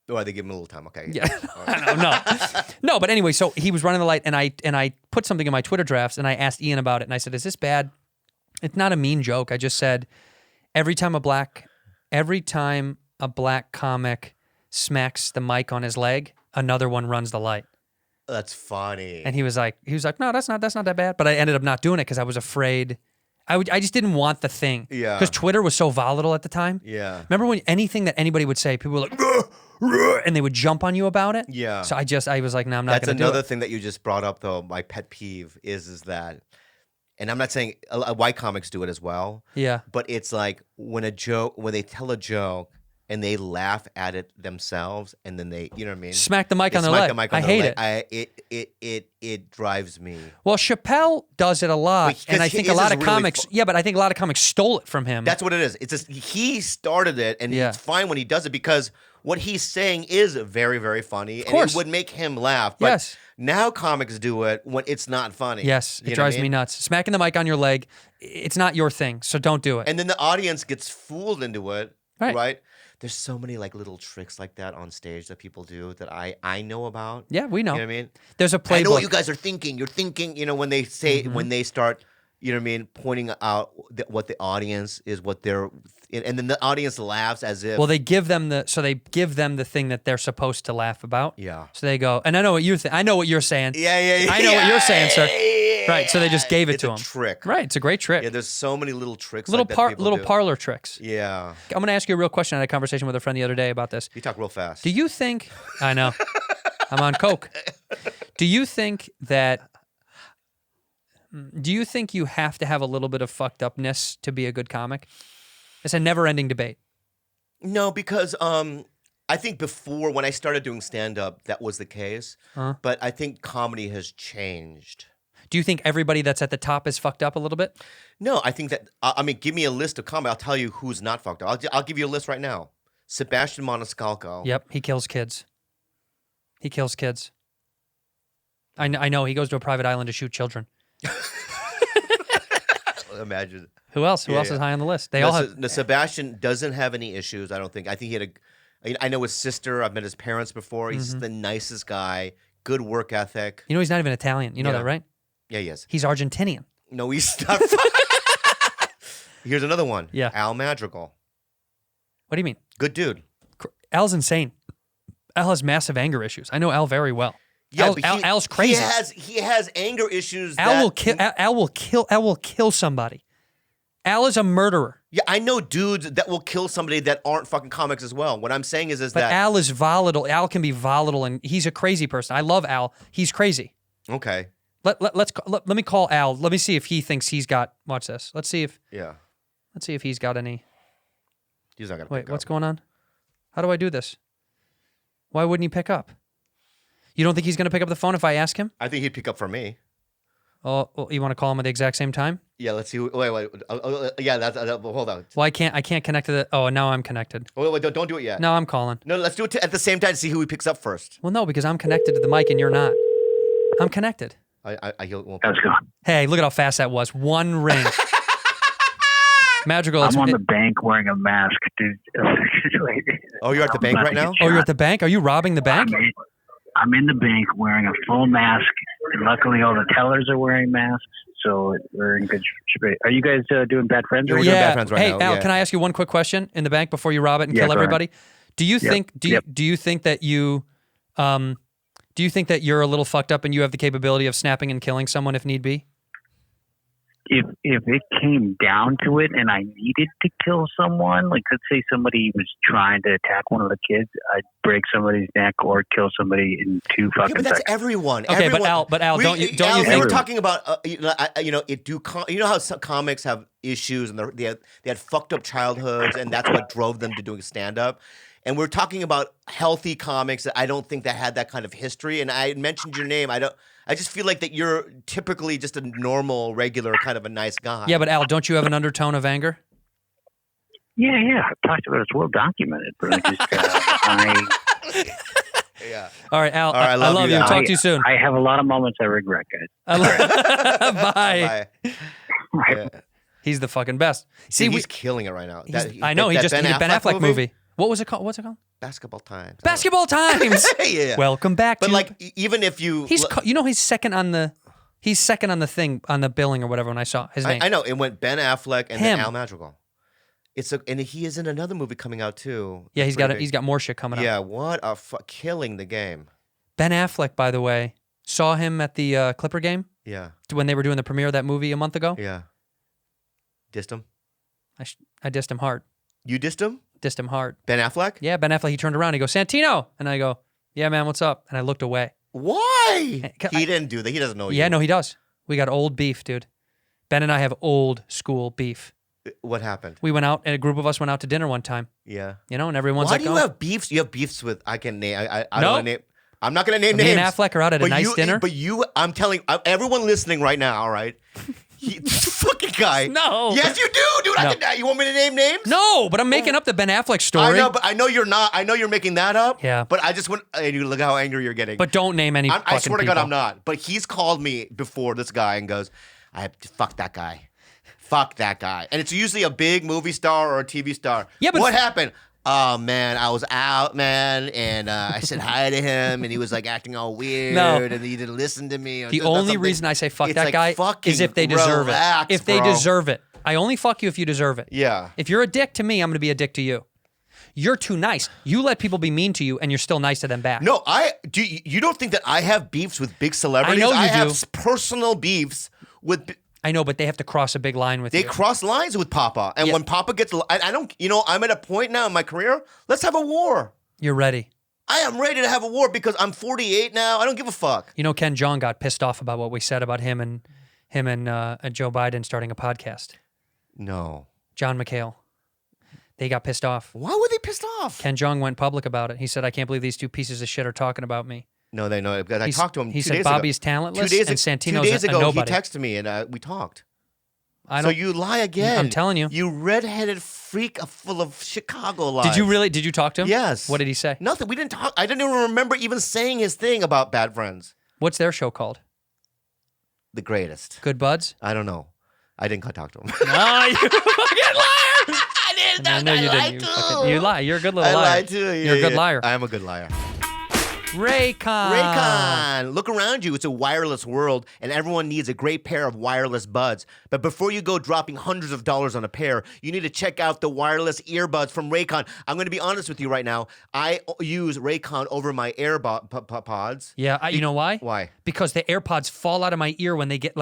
Oh, they give them a little time. Okay. Yeah. No. But anyway, so he was running the light, and I put something in my Twitter drafts, and I asked Ian about it, and I said, "Is this bad?" It's not a mean joke. I just said, every time a black comic smacks the mic on his leg, another one runs the light. That's funny. And he was like, no, that's not that bad. But I ended up not doing it because I was afraid. I just didn't want the thing. Yeah. Because Twitter was so volatile at the time. Yeah. Remember when anything that anybody would say, people were like, "Ruh, ruh," and they would jump on you about it? Yeah. So I was like, no, I'm not going to do it. That's another thing that you just brought up, though. My pet peeve is that, and I'm not saying white comics do it as well. Yeah. But it's like when they tell a joke and they laugh at it themselves, and then they, you know what I mean? Smack the mic on their leg. I hate it. It drives me. Well, Chappelle does it a lot, and I think a lot of comics. Really but I think a lot of comics stole it from him. That's what it is. It's just he started it, and it's fine when he does it because what he's saying is very, very funny, and it would make him laugh. But now comics do it when it's not funny. Yes, it drives me nuts. Smacking the mic on your leg, it's not your thing, so don't do it. And then the audience gets fooled into it, right? There's so many like little tricks like that on stage that people do that I know about. Yeah, we know. You know what I mean? There's a playbook. I know what you guys are thinking. You're thinking, when they say when they start You know what I mean? Pointing out what the audience is, what they're, and then the audience laughs as if. Well, they give them the thing that they're supposed to laugh about. Yeah. So they go, and I know what you're I know what you're saying. Yeah. I know what you're saying, sir. Right. So they just gave it It's to a him. trick. Right. It's a great trick. Yeah. There's so many little tricks. Little like that people do. parlor tricks. Yeah. I'm going to ask you a real question. I had a conversation with a friend the other day about this. You talk real fast. Do you think? I know. I'm on coke. Do you think you have to have a little bit of fucked upness to be a good comic? It's a never-ending debate. No, because I think before when I started doing stand-up, that was the case. But I think comedy has changed. Do you think everybody that's at the top is fucked up a little bit? No, I think that I mean, give me a list of comedy. I'll tell you who's not fucked up. I'll give you a list right now. Sebastian Maniscalco. Yep, he kills kids. He kills kids. I know. He goes to a private island to shoot children. Imagine. Who else? Who else is high on the list? They all have. Sebastian doesn't have any issues. I don't think. I think he had I know his sister. I've met his parents before. He's the nicest guy. Good work ethic. You know, he's not even Italian. You know that, right? Yeah, he is. He's Argentinian. No, he's not. Here's another one. Yeah. Al Madrigal. What do you mean? Good dude. Al's insane. Al has massive anger issues. I know Al very well. Yeah, Al's crazy. He has anger issues. Al will kill somebody. Al is a murderer. Yeah, I know dudes that will kill somebody that aren't fucking comics as well. What I'm saying is But that Al is volatile. Al can be volatile, and he's a crazy person. I love Al. He's crazy. Okay. Let me call Al. Let me see if he thinks he's got. Watch this. Let's see if he's got any. He's not gonna. Wait, what's going on? How do I do this? Why wouldn't he pick up? You don't think he's going to pick up the phone if I ask him? I think he'd pick up for me. Oh, you want to call him at the exact same time? Yeah, let's see. Wait. Yeah, that's. Hold on. Well, I can't connect to the. Oh, now I'm connected. Wait, don't do it yet. No, I'm calling. No, let's do it at the same time to see who he picks up first. Well, no, because I'm connected to the mic and you're not. I'm connected. How's it going? Hey, look at how fast that was. One ring. Madrigal. I'm on the bank wearing a mask, dude. Oh, you're at the bank right now? Oh, you're at the bank? Are you robbing the bank? I'm in the bank wearing a full mask. And luckily, all the tellers are wearing masks, so we're in good shape. Are you guys doing Bad Friends? We're doing Bad Friends right hey, now. Al, yeah. can I ask you one quick question in the bank before you rob it and kill everybody? Do you think do you think that you do you think that you're a little fucked up and you have the capability of snapping and killing someone if need be? If it came down to it and I needed to kill someone, like let's say somebody was trying to attack one of the kids, I'd break somebody's neck or kill somebody in 2 fucking Yeah, but that's seconds. everyone. Okay, everyone. but Al, don't you Al, think we're talking about you know how some comics have issues and they had fucked up childhoods and that's what drove them to doing stand up. And we're talking about healthy comics that I don't think that had that kind of history. And I mentioned your name. I just feel like that you're typically just a normal, regular kind of a nice guy. Yeah, but Al, don't you have an undertone of anger? Yeah, I've talked about it. It's well documented, but Yeah. All right, Al. All right, I love you, Al. Talk to you soon. I have a lot of moments I regret, guys. Bye. Bye. Yeah. He's the fucking best. See, Dude, he's killing it right now. I know. He that just did a Ben Affleck movie. What was it called? What's it called? Basketball Times. Basketball Times. Yeah. Welcome back. But to like, even if you, he's second on the thing on the billing or whatever. When I saw his name, I know it went Ben Affleck and then Him. Al Madrigal. And he is in another movie coming out too. Yeah, It's he's pretty big. got more shit coming up. Yeah, what a killing the game. Ben Affleck, by the way, saw him at the Clipper game Yeah, when they were doing the premiere of that movie a month ago. yeah. Dissed him. I dissed him hard. You dissed him? Dissed him hard. Ben Affleck? Yeah, Ben Affleck. He turned around. He goes, Santino, and I go, yeah, man, what's up? And I looked away. Why? I- He didn't do that. He doesn't know Yeah, you. no, he does. We got old beef, dude. Ben and I have old school beef. What happened? We went out, and a group of us went out to dinner one time. Yeah. You know, and everyone's Why like, do you oh. have beefs? You have beefs with, I can name, I No. don't wanna name. I'm not going to name Me names. and Affleck are out at a nice dinner. But I'm telling everyone listening right now, all right? This fucking guy. No. Yes, you do, dude. No. You want me to name names? No, but I'm making up the Ben Affleck story. I know, but I know you're not. I know you're making that up. Yeah. But I just want, and you look how angry you're getting. But don't name any I fucking swear to God, people. I'm not. But he's called me before, this guy, and goes, I have to fuck that guy. Fuck that guy. And it's usually a big movie star or a TV star. Yeah, but what happened? Oh man, I was out, man, and I said hi to him, and he was like acting all weird, No. and he didn't listen to me. The only reason I say fuck It's that like, guy fucking is if they deserve relax, it. If they bro. deserve it. I only fuck you if you deserve it. Yeah. If you're a dick to me, I'm going to be a dick to you. You're too nice. You let people be mean to you, and you're still nice to them back. No, you don't think that I have beefs with big celebrities? I know you have do. personal beefs with. I know, but they have to cross a big line with They you. cross lines with Papa, and Yeah. when Papa gets, I don't. I'm at a point now in my career. Let's have a war. You're ready. I am ready to have a war because I'm 48 now. I don't give a fuck. You know, Ken Jeong got pissed off about what we said about him and Joe Biden starting a podcast. No. John McHale. They got pissed off. Why were they pissed off? Ken Jeong went public about it. He said, "I can't believe these two pieces of shit are talking about me." No, they know. Because I He's- talked to him. He 2 said days Bobby's ago. talentless 2 days, and Santino's 2 days ago, a nobody. he texted me and we talked. I So don't. you lie again. I'm telling you. You redheaded freak full of Chicago lies. Did you talk to him? Yes. What did he say? Nothing. We didn't talk. I didn't even remember even saying his thing about Bad Friends. What's their show called? The greatest. Good Buds? I don't know. I didn't talk to him. No, you fucking liar! I didn't. I know you didn't. You lie. You're a good little I liar. lied too. You're a good liar. I am a good liar. Raycon. Raycon, look around you. It's a wireless world, and everyone needs a great pair of wireless buds. But before you go dropping hundreds of dollars on a pair, you need to check out the wireless earbuds from Raycon. I'm going to be honest with you right now. I use Raycon over my AirPods. Yeah, you know why? Why? Because the AirPods fall out of my ear when they get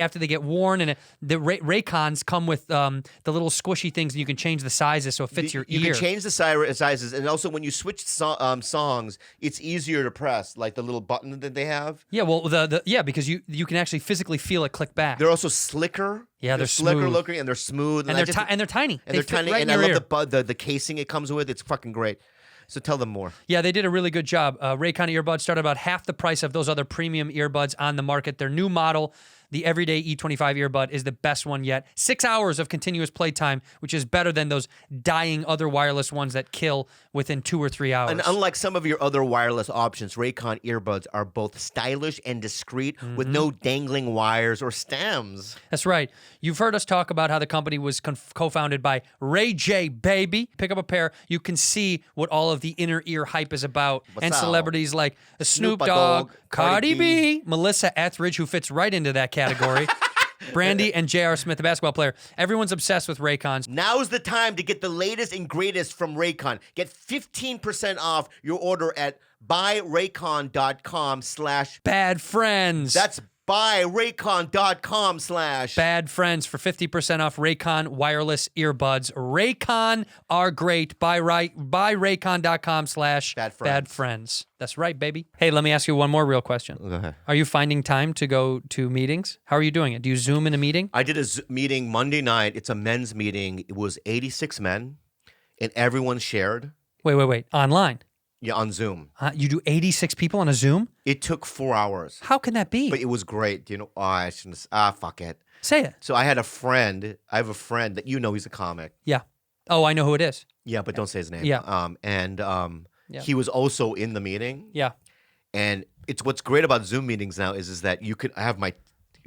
after they get worn, and the Raycons come with the little squishy things, and you can change the sizes so it fits your ear. You can change the sizes, and also when you switch songs, it's easier to press, like the little button that they have. Yeah, well, because you can actually physically feel it click back. They're also slicker. Yeah, they're slicker smooth. looking, and they're smooth, and they're tiny. And They they're fit tiny, right and in I your love ear. the casing it comes with. It's fucking great. So tell them more. Yeah, they did a really good job. Raycon earbuds start about half the price of those other premium earbuds on the market. Their new model, the Everyday E25 earbud, is the best one yet. 6 hours of continuous playtime, which is better than those dying other wireless ones that kill within 2 or 3 hours. And unlike some of your other wireless options, Raycon earbuds are both stylish and discreet with no dangling wires or stems. That's right. You've heard us talk about how the company was co-founded by Ray J, baby. Pick up a pair. You can see what all of the inner ear hype is about. What's and up? celebrities like Snoop Snoop Dogg, Dogg, Cardi Cardi B, Melissa Etheridge, who fits right into that category, Brandy, and J.R. Smith, the basketball player. Everyone's obsessed with Raycons. Now's the time to get the latest and greatest from Raycon. Get 15% off your order at buyraycon.com/ Bad Friends. That's buyraycon.com/ Bad Friends for 50% off Raycon wireless earbuds. Raycon are great. Buy Raycon.com / Bad friends. That's right, baby. Hey, let me ask you one more real question. Go ahead. Are you finding time to go to meetings? How are you doing it? Do you Zoom in a meeting? I did a meeting Monday night. It's a men's meeting. It was 86 men, and everyone shared. Wait. Online? Yeah, on Zoom. You do 86 people on a Zoom? It took 4 hours, How can that be? but it was great. You know, I shouldn't. Fuck it. Say it. So I had a friend. I have a friend that he's a comic. Yeah. Oh, I know who it is. Yeah, but don't say his name. Yeah. Yeah. He was also in the meeting. Yeah. And it's what's great about Zoom meetings now is that I have my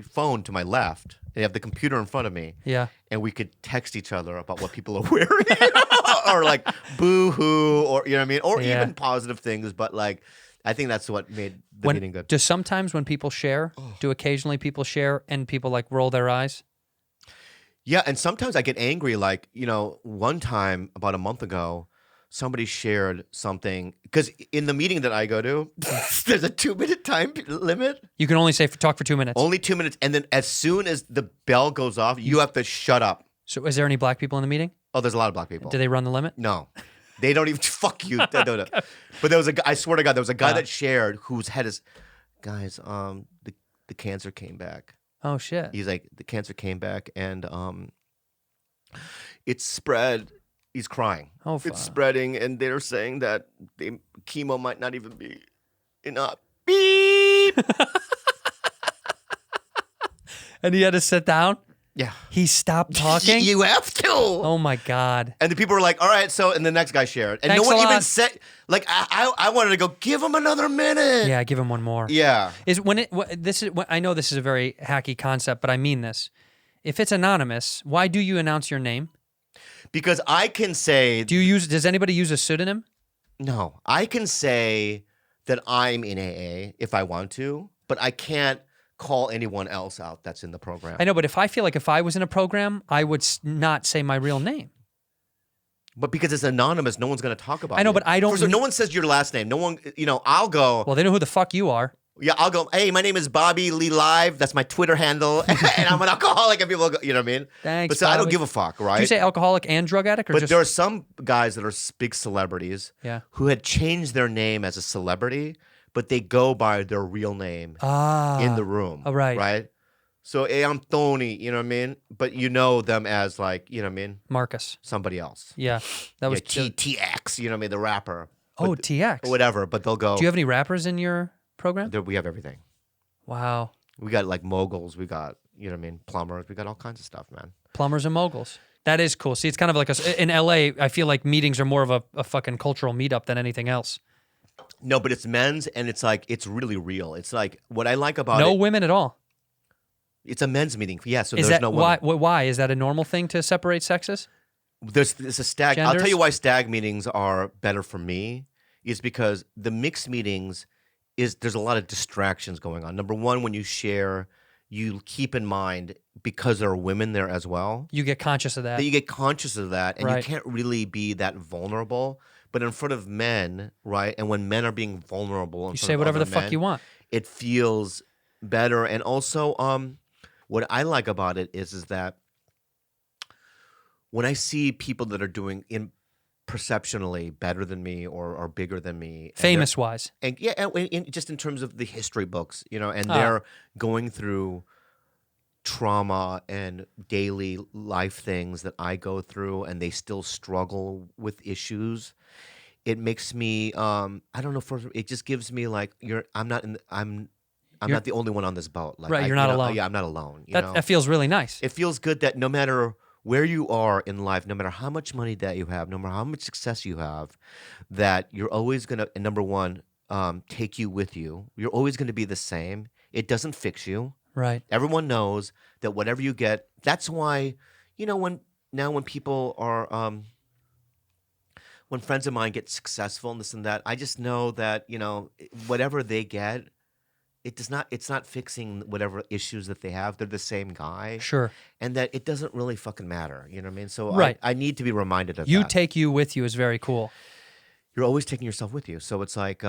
phone to my left, and I have the computer in front of me. Yeah. And we could text each other about what people are wearing, or like boo hoo, or you know what I mean, or Yeah. even positive things. But like, I think that's what made the meeting good. Do sometimes when people share, do occasionally people share and people like roll their eyes? Yeah, and sometimes I get angry. Like, one time about a month ago, somebody shared something because in the meeting that I go to, there's a 2-minute time limit. You can only talk for 2 minutes. Only 2 minutes, and then as soon as the bell goes off, you have to shut up. So is there any black people in the meeting? Oh, there's a lot of black people. Do they run the limit? No, they don't even. Fuck you. No. But there was a guy. I swear to God, there was a guy that shared whose head is, guys. The cancer came back. Oh shit. He's like, the cancer came back, and it's spread. He's crying. Oh, fuck. It's spreading, and they're saying that chemo might not even be enough. Beep. And he had to sit down? Yeah. He stopped talking? You have to. Oh my God. And the people were like, all right, so, and the next guy shared. And Thanks no one a even lot. said, like, I wanted to go, give him another minute. Yeah, give him one more. Yeah. I know this is a very hacky concept, but I mean this. If it's anonymous, why do you announce your name? Because I can say Does anybody use a pseudonym? no. I can say that I'm in AA if I want to, but I can't call anyone else out that's in the program. I know, but if I feel like if I was in a program, I would not say my real name. But because it's anonymous, no one's going to talk about it. I know, but I don't. No one says your last name. No one, I'll go. Well, they know who the fuck you are. Yeah, I'll go, hey, my name is Bobby Lee Live. That's my Twitter handle. And I'm an alcoholic. And people go, you know what I mean? Thanks, But so I don't Bobby. give a fuck, right? Did you say alcoholic and drug addict? Or But just... there are some guys that are big celebrities Yeah. who had changed their name as a celebrity, but they go by their real name in the room. Oh, right. Right? So, hey, I'm Tony, you know what I mean? But you know them as like, you know what I mean? Marcus. Somebody else. Yeah. That was TX, you know what I mean? The rapper. Oh, But- TX. Or whatever, but they'll go. Do you have any rappers in your program? We have everything. Wow. We got like moguls. We got, you know what I mean? Plumbers. We got all kinds of stuff, man. Plumbers and moguls. That is cool. See, it's kind of like in LA, I feel like meetings are more of a fucking cultural meetup than anything else. No, but it's men's and it's like, it's really real. It's like, what I like about No it. women at all. It's a men's meeting. Yeah, so Is there's that no why? women. Why is that a normal thing to separate sexes? There's a stag. I'll Genders? tell you why stag meetings are better for me is because the mixed meetings there's a lot of distractions going on. Number one, when you share, you keep in mind because there are women there as well. You get conscious of that. That you get conscious of that, and you Right. can't really be that vulnerable. But in front of men, right? And when men are being vulnerable, You say whatever the fuck you want. It feels better. And also, what I like about it is that when I see people that are doing perceptionally better than me or bigger than me, Famous wise. and yeah, and just in terms of the history books, and Ah. they're going through trauma and daily life things that I go through, and they still struggle with issues. It makes me, I don't know, it just gives me like I'm not the only one on this boat. Like, Right, you're not alone. Yeah, I'm not alone. That feels really nice. It feels good that no matter where you are in life, no matter how much money that you have, no matter how much success you have, that you're always going to, number one, take you with you. You're always going to be the same. It doesn't fix you. Right. Everyone knows that whatever you get, that's why, when people are, when friends of mine get successful and this and that, I just know that, whatever they get, it's not fixing whatever issues that they have. They're the same guy. Sure. And that it doesn't really fucking matter. You know what I mean? So Right. I need to be reminded of You that. take you with you is very cool. You're always taking yourself with you. So it's like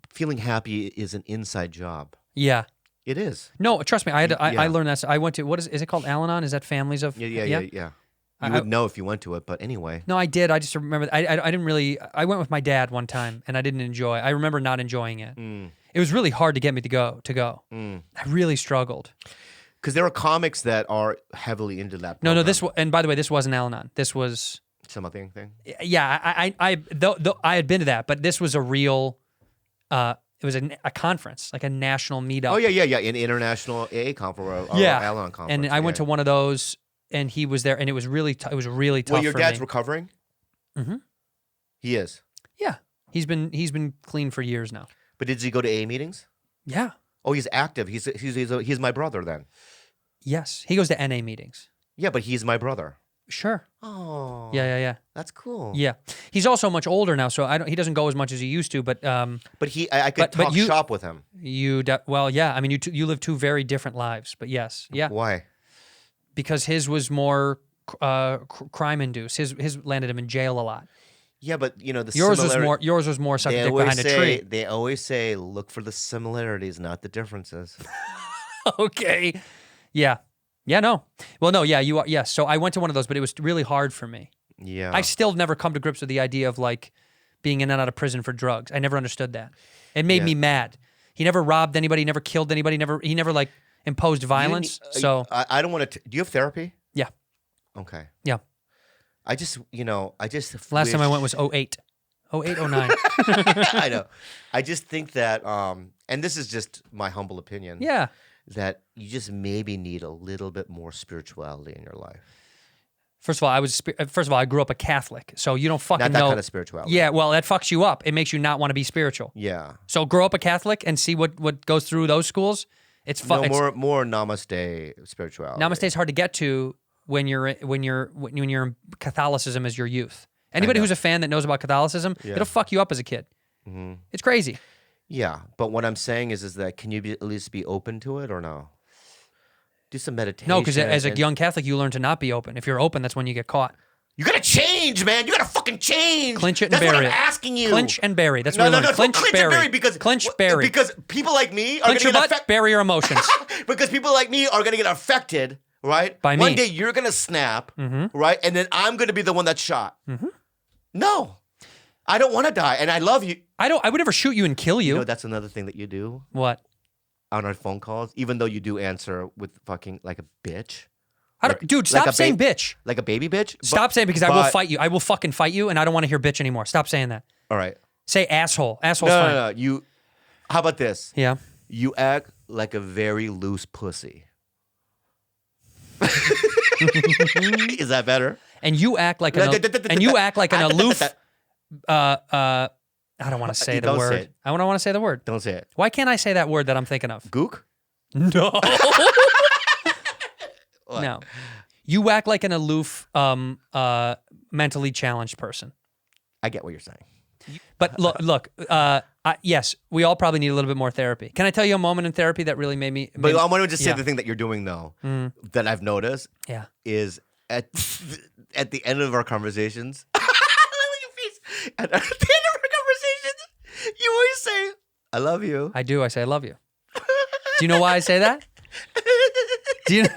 feeling happy is an inside job. Yeah. It is. No, trust me. I Yeah. learned that. I went to, is it called Al-Anon? Is that families of? Yeah. You I- would know if you went to it, but anyway. No, I did. I just remember, I didn't really, I went with my dad one time and I didn't enjoy, I remember not enjoying it. It was really hard to get me to go. I really struggled. Because there are comics that are heavily into that. No, program. and by the way, this wasn't Al-Anon. This was, Some other thing. yeah, I had been to that, but this was a real, it was a conference, like a national meetup. Oh yeah. An international AA conference or Yeah. Al-Anon conference. And I went to one of those and he was there and it was really, it was really tough Well, your for dad's me. recovering? Mhm. He is. Yeah. He's been clean for years now. But did he go to AA meetings? Yeah. Oh, he's active. He's my brother then. Yes. He goes to NA meetings. Yeah, but he's my brother. Sure. Oh. Yeah. That's cool. Yeah. He's also much older now, so he doesn't go as much as he used to, but But I could But talk you- shop with him. well, yeah. I mean, you live two very different lives, but yes. Yeah. Why? Because his was more crime induced. His landed him in jail a lot. Yeah, but the Yours similar- was more suck a They dick always behind a say tree. they always say look for the similarities, not the differences. Okay. Yeah. Yeah, no. Well, no, yeah, you are. Yes. So I went to one of those, but it was really hard for me. Yeah. I still never come to grips with the idea of like being in and out of prison for drugs. I never understood that. It made Yeah. me mad. He never robbed anybody, never killed anybody, he never like imposed violence. So I don't want to. Do you have therapy? yeah. Okay. Yeah. I just Last time I wish- went was 08. 08, 09. I know. I just think that, and this is just my humble opinion. Yeah. That you just maybe need a little bit more spirituality in your life. First of all, I grew up a Catholic, so you don't fucking Not that know. kind of spirituality. Yeah, well, that fucks you up. It makes you not want to be spiritual. Yeah. So grow up a Catholic and see what goes through those schools. It's fun. No, more namaste spirituality. Namaste is hard to get to when you're in Catholicism as your youth. Anybody who's a fan that knows about Catholicism, it'll fuck you up as a kid. It's crazy. Yeah, but what I'm saying is that can you at least be open to it or no? Do some meditation. No, because as a young Catholic, you learn to not be open. If you're open, that's when you get caught. You gotta change, man. You gotta fucking change. Clinch it and That's bury what it. I'm asking you. Clinch and bury. That's No, what no, I no, learned. Clinch, clinch bury. and bury because Clinch, bury. Because people like me are Clinch your gonna butt, get affected. bury your emotions. Because people like me are gonna get affected, right? By One me. day you're gonna snap, right? And then I'm gonna be the one that's shot. No, I don't want to die, and I love you. I would never shoot you and kill you. You know, that's another thing that you do What? on our phone calls, even though you do answer with fucking like a bitch. Dude, stop like a saying bitch. Like a baby bitch? Stop saying because I will fight you. I will fucking fight you, and I don't want to hear bitch anymore. Stop saying that. All right. Say asshole. Asshole's No, fine. no, no. You, how about this? Yeah. You act like a very loose pussy. Is that better? And you act like an aloof. I don't want to say the Don't say word. it. I don't want to say the word. Don't say it. Why can't I say that word that I'm thinking of? Gook? No. No. You act like an aloof, mentally challenged person. I get what you're saying. But look. Yes, we all probably need a little bit more therapy. Can I tell you a moment in therapy that really made me? But I want to just say yeah. the thing that you're doing though, that I've noticed Yeah. is at the end of our conversations. Look at your face. At the end of our conversations, you always say, "I love you." I do. I say I love you. Do you know why I say that? Do you know?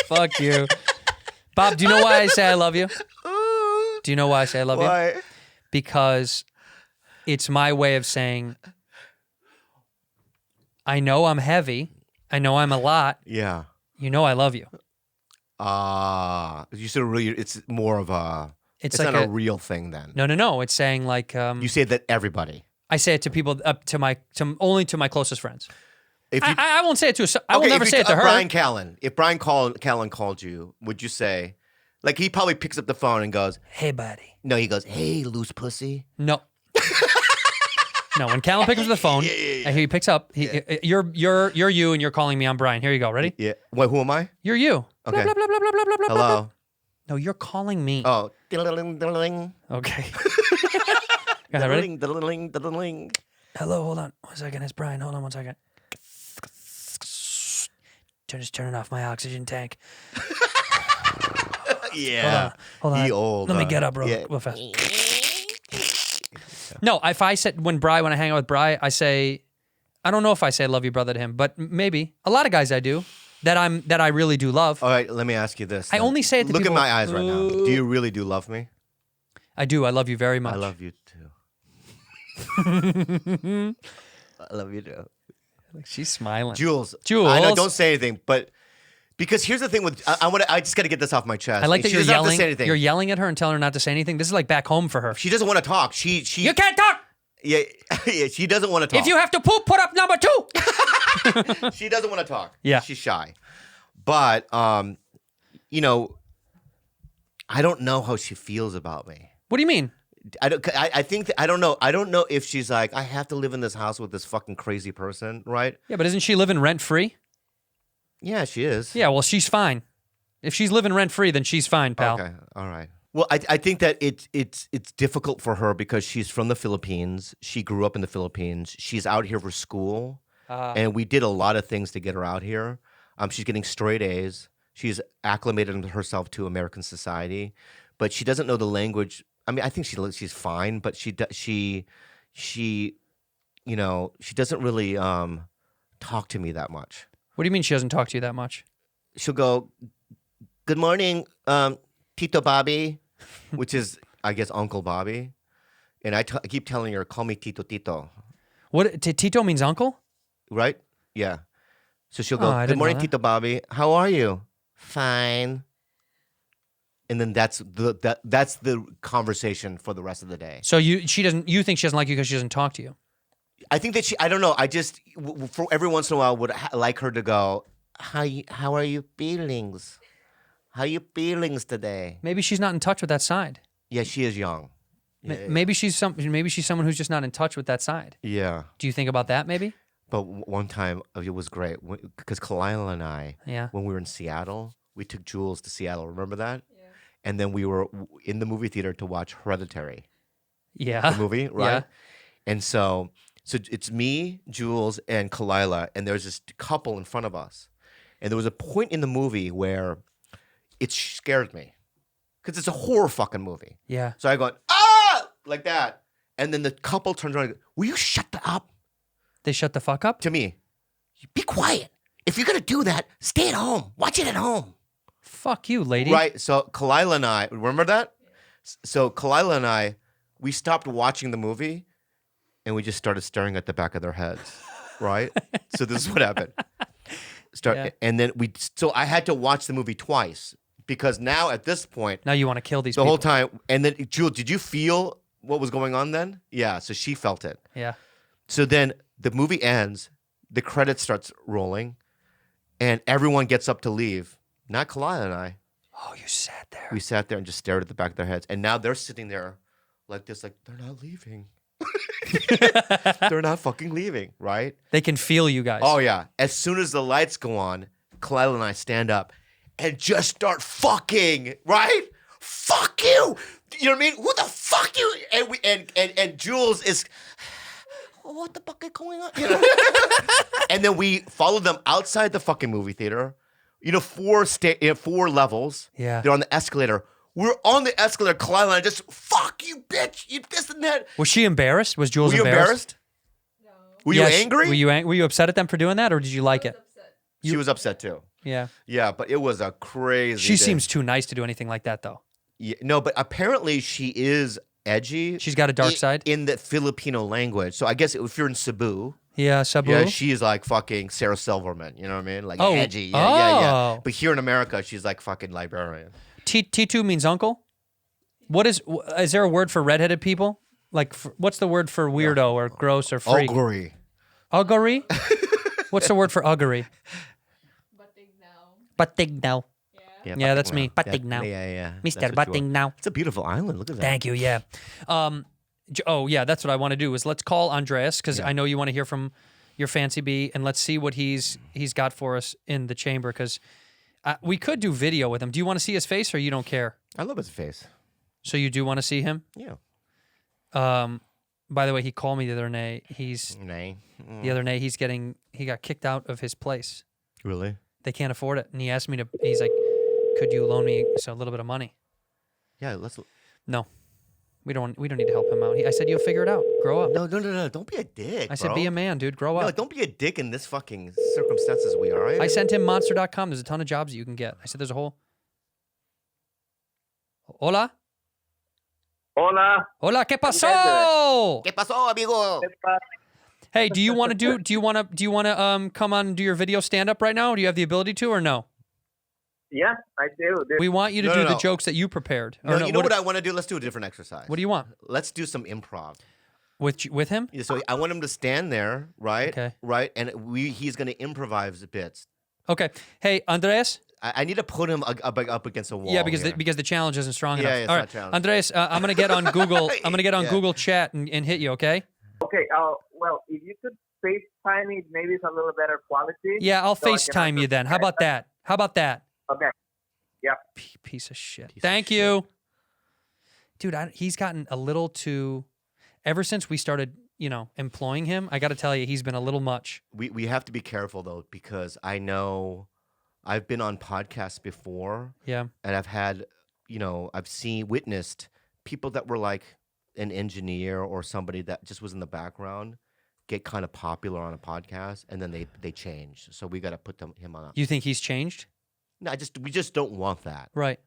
Fuck you, Bob. Do you know why I say I love you? Do you know why I say I love you? Why? Because it's my way of saying, I know I'm heavy. I know I'm a lot. Yeah. You know I love you. You sort of really. It's more of a. It's like not a real thing then. No. It's saying like You say that everybody. I say it to people only to my closest friends. If you, I won't say it to. I will never say it to her. Brian Callen. If Brian Callen called you, would you say, like he probably picks up the phone and goes, Hey, buddy. No, he goes, "Hey, loose pussy." No. No, when Callan picks up the phone, and he picks up. You're you, and you're calling me. I'm Brian. Here you go. Ready? Yeah. Wait, who am I? You're you. Okay. Blah, blah, blah, blah, blah, blah, blah, blah. Hello. No, you're calling me. Oh. Diddling. Okay. Go ahead, ready? Diddling. Hello, hold on. 1 second. It's Brian. Hold on 1 second. Just turning off my oxygen tank. Yeah. Hold on. He old. Let me get up real fast. No, if I said when I hang out with Bri, I say, I don't know if I say I love you, brother, to him, but maybe a lot of guys I do that I really do love. All right, let me ask you this. I then. only say it to Look people. at my eyes right now. Do you really do love me? I do. I love you very much. I love you too. I love you too. She's smiling. Jules. I know, don't say anything, but because here's the thing with I just got to get this off my chest. I like that she you're doesn't have to yelling. say anything. You're yelling at her and telling her not to say anything. This is like back home for her. She doesn't want to talk. She You can't talk. Yeah, yeah, she doesn't want to talk. If you have to poop, put up number 2. She doesn't want to talk. Yeah. She's shy. But you know, I don't know how she feels about me. What do you mean? I think I don't know. I don't know if she's like, I have to live in this house with this fucking crazy person, right? Yeah, but isn't she living rent free? Yeah, she is. Yeah, well, she's fine. If she's living rent free, then she's fine, pal. Okay, all right. Well, I think that it's difficult for her because she's from the Philippines. She grew up in the Philippines. She's out here for school, and we did a lot of things to get her out here. She's getting straight A's. She's acclimated herself to American society, but she doesn't know the language. I mean, I think she's fine, but she you know, she doesn't really talk to me that much. What do you mean she doesn't talk to you that much? She'll go, "Good morning, Tito Bobby," which is, I guess, Uncle Bobby. And I keep telling her, "Call me Tito." What Tito means uncle? Right? Yeah. So she'll go, I "Good didn't morning, know that. Tito Bobby. How are you?" "Fine." And then that's the conversation for the rest of the day. So you think she doesn't like you because she doesn't talk to you? I think that I don't know. I just, for every once in a while, would like her to go, how are you feelings? How you feelings today? Maybe she's not in touch with that side. Yeah, she is young. Yeah. Maybe she's someone who's just not in touch with that side. Yeah. Do you think about that maybe? But one time, it was great because Kalila and I, Yeah. when we were in Seattle, we took Jules to Seattle. Remember that? Yeah. And then we were in the movie theater to watch Hereditary. Yeah. The movie, right? Yeah. And so it's me, Jules, and Kalila, and there's this couple in front of us. And there was a point in the movie where it scared me because it's a horror fucking movie. Yeah. So I go, ah, like that. And then the couple turns around and goes, will you shut up? They shut the fuck up? To me, be quiet. If you're going to do that, stay at home. Watch it at home. Fuck you, lady. Right. So Kalila and I, remember that? So Kalila and I, we stopped watching the movie and we just started staring at the back of their heads. Right? So this is what happened. And then so I had to watch the movie twice because now at this point. Now you want to kill these the people. whole time. And then, Jules, did you feel what was going on then? Yeah. So she felt it. Yeah. So then the movie ends, the credits starts rolling, and everyone gets up to leave. Not Kalila and I. Oh, you sat there. We sat there and just stared at the back of their heads. And now they're sitting there like this, like, they're not leaving. They're not fucking leaving, right? They can feel you guys. Oh, yeah. As soon as the lights go on, Kalila and I stand up and just start fucking, right? Fuck you! You know what I mean? Who the fuck you? And Jules is, what the fuck is going on? You know? And then we follow them outside the fucking movie theater. You know, 4 levels. Yeah. They're on the escalator. We're on the escalator, Kalila and I just, fuck you, bitch, you this and that. Was she embarrassed? Was Jules Were you embarrassed? No. Were you angry? Were you upset at them for doing that, or did you like it? She was upset too. Yeah. Yeah, but it was a crazy She day. seems too nice to do anything like that, though. Yeah, no, but apparently she is edgy. She's got a dark side? In the Filipino language. So I guess if you're in Cebu, Yeah, Sabu. yeah, she's like fucking Sarah Silverman. You know what I mean? Like Oh. edgy. Yeah. Oh. But here in America, she's like fucking librarian. T2 means uncle? Is there a word for redheaded people? Like, what's the word for weirdo or gross or freak? Ugly. Uggery? What's the word for uggery? Batignaw. Yeah, that's me. Batignaw. Yeah. Mr. That's what you are. Batignaw. It's a beautiful island. Look at that. Thank you, yeah. Oh, yeah, that's what I want to do is let's call Andreas because I know you want to hear from your fancy bee, and let's see what he's got for us in the chamber because we could do video with him. Do you want to see his face or you don't care? I love his face. So you do want to see him? Yeah. By the way, he called me the other day. The other day he got kicked out of his place. Really? They can't afford it, and he asked me to. He's like, "Could you loan me a little bit of money?" Yeah. Let's. No, we don't need to help him out. I said, "You'll figure it out. Grow up." No. Don't be a dick. I said, bro. "Be a man, dude. Grow up." No, don't be a dick in this fucking circumstances we are in. I sent him monster.com. There's a ton of jobs that you can get. I said, "There's a whole." Hola. Hola. Hola. ¿Qué pasó? ¿Qué pasó, amigo? Hey, do you want to come on and do your video stand up right now? Do you have the ability to or no? Yeah, I do. We want you to do the jokes that you prepared. No, you know what I want to do? Let's do a different exercise. What do you want? Let's do some improv. With him? Yeah, so I want him to stand there, right? Okay. Right, and he's going to improvise bits. Okay. Hey, Andreas? I need to put him up against a wall. Yeah, because here. the challenge isn't strong enough. Yeah, it's All not right, challenging. Andreas, I'm gonna get on Google. I'm gonna get on Google Chat and hit you. Okay? Okay. Well, if you could FaceTime me, maybe it's a little better quality. Yeah, I'll So I can FaceTime you then. How about that? Okay. Yeah. Piece of shit. Thank you, dude. He's gotten a little too. Ever since we started, employing him, I got to tell you, he's been a little much. We have to be careful though, because I know I've been on podcasts before. Yeah. And I've had, I've witnessed people that were like an engineer or somebody that just was in the background get kind of popular on a podcast, and then they change. So we got to put him on. You think he's changed? No, we just don't want that. Right.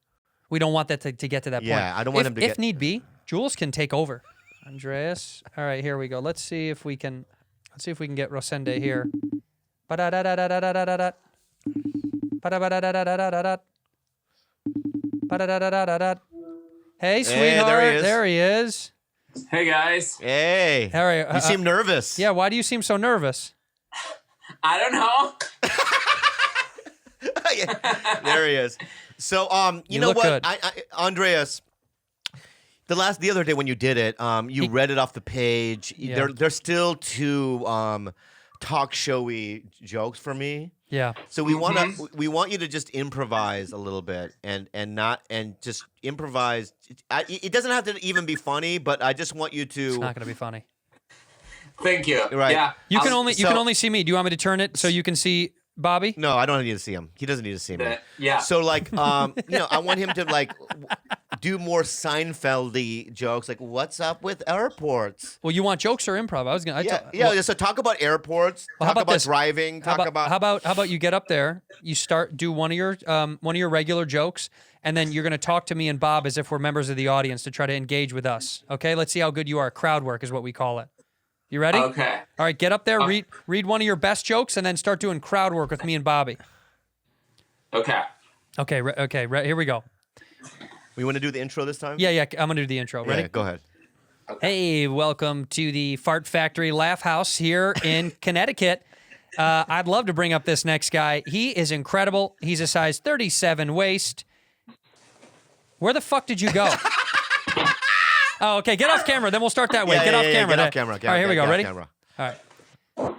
We don't want that to get to that point. Yeah, I don't want him to get. If need be, Jules can take over. Andreas. All right, here we go. Let's see if we can get Rosende here. Hey, sweetheart. There he is. Hey, guys. Hey. How are you? You seem nervous. Yeah, why do you seem so nervous? I don't know. Yeah, there he is. So, you know look what, good. Andreas, the other day when you did it, you read it off the page. Yeah. They're still too talk showy jokes for me. Yeah. So we want you to just improvise a little bit and just improvise. It doesn't have to even be funny, but I just want you to. It's not going to be funny. Thank you. Right. Yeah. You can only see me. Do you want me to turn it so you can see Bobby? No, I don't need to see him. He doesn't need to see me. Yeah. So like, I want him to like do more Seinfeld-y jokes. Like, what's up with airports? Well, you want jokes or improv? I was going to. Yeah. So talk about airports. Well, how talk about about this? driving. Talk about. How about you get up there? You do one of your regular jokes, and then you're going to talk to me and Bob as if we're members of the audience to try to engage with us. Okay, let's see how good you are. Crowd work is what we call it. You ready? Okay. All right, get up there, read one of your best jokes, and then start doing crowd work with me and Bobby. Okay. Okay, here we go. We want to do the intro this time? Yeah, I'm going to do the intro. Ready? Yeah, go ahead. Hey, welcome to the Fart Factory Laugh House here in Connecticut. I'd love to bring up this next guy. He is incredible. He's a size 37 waist. Where the fuck did you go? Oh, okay. Get off camera. Then we'll start that way. Get off camera. Get off camera. All right, here we go. Ready? Camera. All right.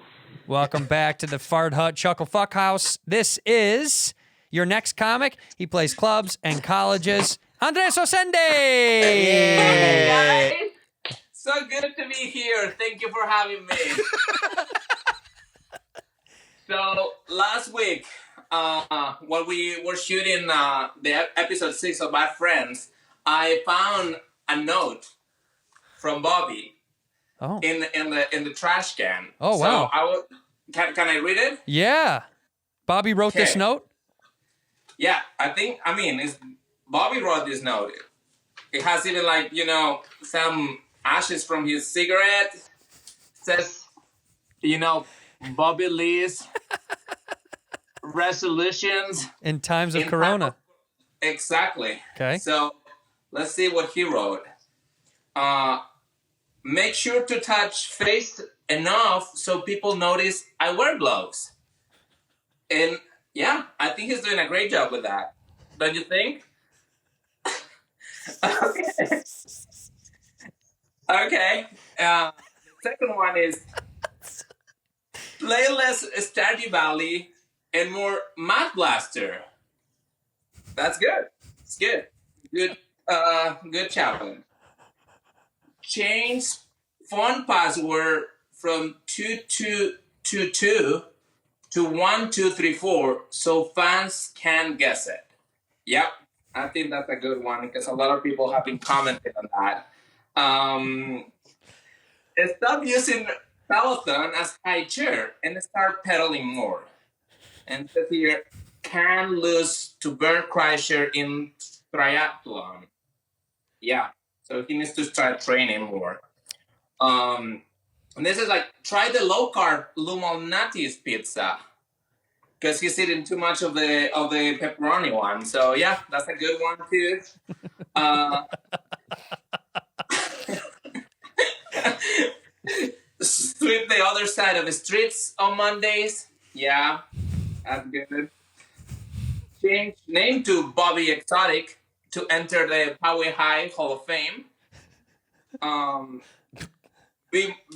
Welcome back to the Fart Hut Chuckle Fuck House. This is your next comic. He plays clubs and colleges. Andres Osende! Hey guys. So good to be here. Thank you for having me. So last week, when we were shooting the episode 6 of My Friends, I found a note from Bobby in the trash can. Oh, wow. So can I read it? Yeah. Bobby wrote this note? Yeah, Bobby wrote this note. It has even some ashes from his cigarette. It says, Bobby Lee's resolutions. In times of Corona. Exactly. Okay. So let's see what he wrote. Make sure to touch face enough so people notice I wear gloves. And yeah, I think he's doing a great job with that. Don't you think? Okay. Second one is play less Stardew Valley and more Math Blaster. That's good. It's good. Good challenge. Change phone password from 2222 to 1234 so fans can guess it. Yep, I think that's a good one because a lot of people have been commenting on that. Stop using Peloton as high chair and start pedaling more. And says here, can lose to Bert Kreischer in triathlon. Yeah, so he needs to start training more. And this is try the low carb Lumalnati's pizza because he's eating too much of the pepperoni one. So yeah, that's a good one too. Sweep the other side of the streets on Mondays. Yeah, that's good. Change name to Bobby Exotic to enter the Poway High Hall of Fame.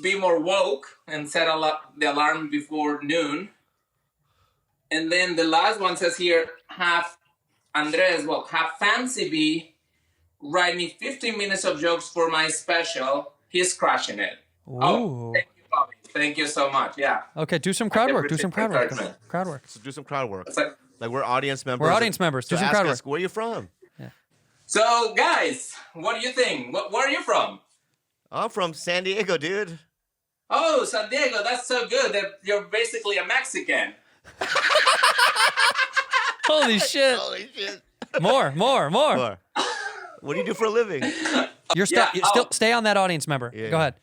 Be more woke and set the alarm before noon. And then the last one says here, have Fancy Bee write me 15 minutes of jokes for my special. He's crushing it. Ooh. Oh, thank you, Bobby. Thank you so much. Yeah. Okay, do some crowd work. Crowd work. So do some crowd work. It's Like we're audience members. We're audience members. Do So some ask crowd us, work. where are you from? So, guys, what do you think? Where are you from? I'm from San Diego, dude. Oh, San Diego. That's so good that you're basically a Mexican. Holy shit. Holy shit. More. What do you do for a living? You're still stay on that audience member. Yeah. Go ahead.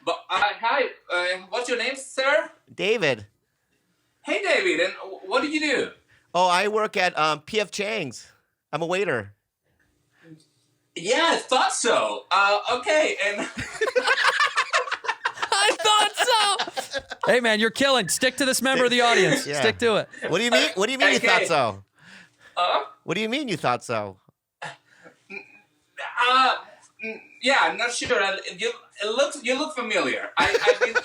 But hi, what's your name, sir? David. Hey, David, and what do you do? Oh, I work at P.F. Chang's. I'm a waiter. Yeah, I thought so. Okay, and I thought so. Hey, man, you're killing. Stick to this member of the audience. Yeah. Stick to it. What do you mean? What do you mean you Okay. thought so? What do you mean you thought so? Yeah, I'm not sure. You look familiar. I've been to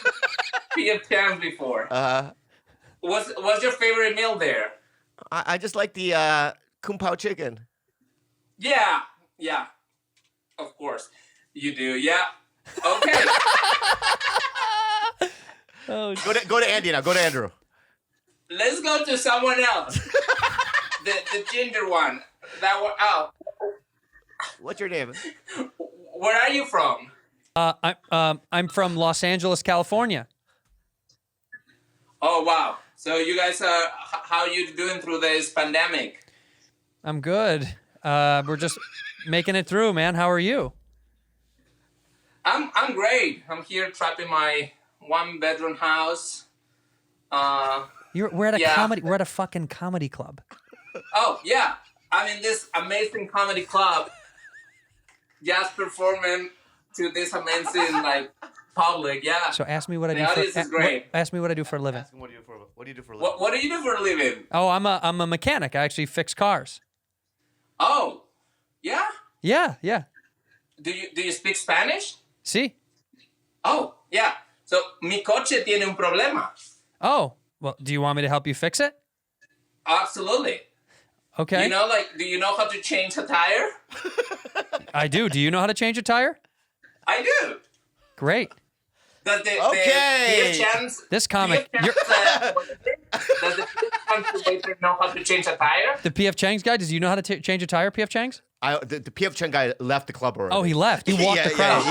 P.F. Chang's before. What's your favorite meal there? I just like the Kung Pao chicken. Yeah. Of course, you do. Yeah. Okay. Oh, Go to Andy now. Go to Andrew. Let's go to someone else. the ginger one. That one. Oh, What's your name? where are you from? I'm from Los Angeles, California. Oh wow. So you guys how you doing through this pandemic? I'm good. We're just making it through, man. How are you? I'm great. I'm here trapped in my 1-bedroom house. We're at a Yeah. comedy. We're at a fucking comedy club. Oh yeah, I'm in this amazing comedy club, just performing to this amazing public. Yeah. So ask me what I The do. audience is great. Ask me what I do for a living. What do you do for a living? What do you do for a living? Oh, I'm a mechanic. I actually fix cars. Oh, yeah. Yeah. Do you speak Spanish? See? Oh, yeah. So mi coche tiene un problema. Oh, well, do you want me to help you fix it? Absolutely. Okay. Do you know how to change a tire? I do. Do you know how to change a tire? I do. Great. Does the Okay. PF Chance, This comic, does the PF Chance waiter know how to change a tire? the PF Chang's guy, does you know how to change a tire, PF Chang's? The PF Cheng guy left the club already. Oh, he left. He walked the crowd.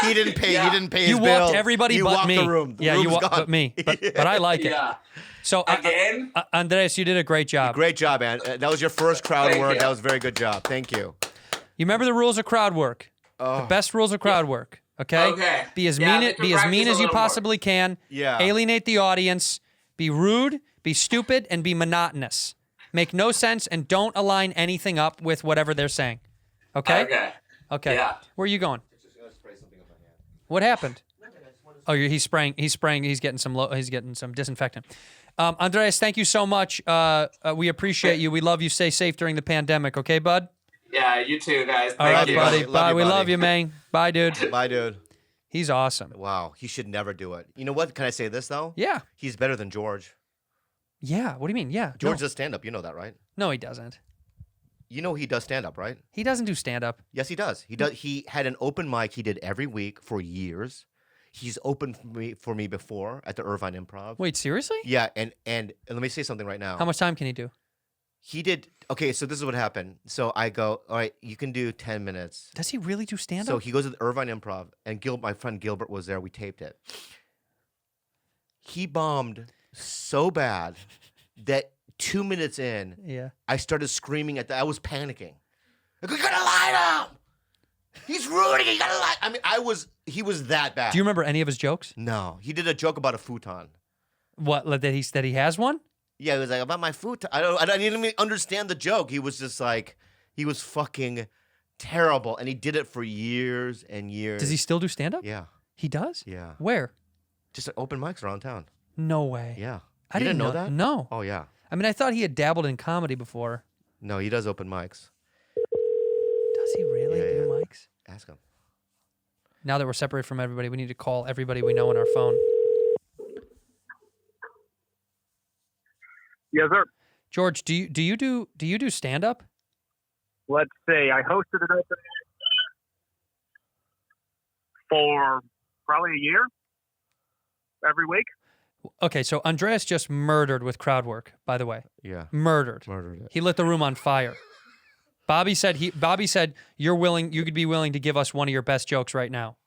He didn't pay. Yeah. He didn't pay his You bill. walked everybody He but walked me. The room. The yeah, you room's walked gone. but me. But I like it. Yeah. So Again? Andres, you did a great job. Great job, man. That was your first crowd Thank work. you. That was a very good job. Thank you. You remember the rules of crowd work. Oh. The best rules of crowd work. Okay. Okay. Be as Yeah, mean. they can Be as practice mean a as you little more. possibly can. Yeah. Alienate the audience. Be rude. Be stupid, and be monotonous. Make no sense, and don't align anything up with whatever they're saying. Okay. Okay. Yeah. Where are you going? What happened? Oh, he's spraying. He's spraying. He's getting some. He's getting some disinfectant. Andreas, thank you so much. We appreciate you. We love you. Stay safe during the pandemic. Okay, bud. Yeah, you too, guys. All right, Thank you. buddy. Love Bye. you, We buddy. love you, man. Bye, dude. Bye, dude. He's awesome. Wow. He should never do it. You know what? Can I say this though? Yeah. He's better than George. Yeah. What do you mean? Yeah. George No. does stand up. You know that, right? No, he doesn't. You know he does stand up, right? He doesn't do stand up. Yes, he does. He does. He had an open mic he did every week for years. He's opened for me before at the Irvine Improv. Wait, seriously? Yeah, and let me say something right now. How much time can he do? He did. Okay, so this is what happened. So I go, all right, you can do 10 minutes. Does he really do stand So up? he goes to the Irvine Improv, and my friend Gilbert was there. We taped it. He bombed so bad that 2 minutes in, Yeah. I started screaming I was panicking. Like, we gotta lie to him. He's ruining it. You gotta lie. I mean, he was that bad. Do you remember any of his jokes? No, he did a joke about a futon. What? Like that he has one? Yeah, he was like, about my futon. I didn't even understand the joke. He was just like, he was fucking terrible. And he did it for years and years. Does he still do stand up? Yeah, He does? yeah. Where? Just at open mics around town. No way. Yeah. I You didn't know that? No. Oh, yeah. I mean, I thought he had dabbled in comedy before. No, he does open mics. Does he really Yeah, do yeah. mics? Ask him. Now that we're separated from everybody, we need to call everybody we know on our phone. Yes, sir. George, do you do stand up? Let's see. I hosted it open for probably a year, every week. Okay, so Andreas just murdered with crowd work, by the way. Yeah. Murdered. Murdered it. He lit the room on fire. Bobby said you could be willing to give us one of your best jokes right now.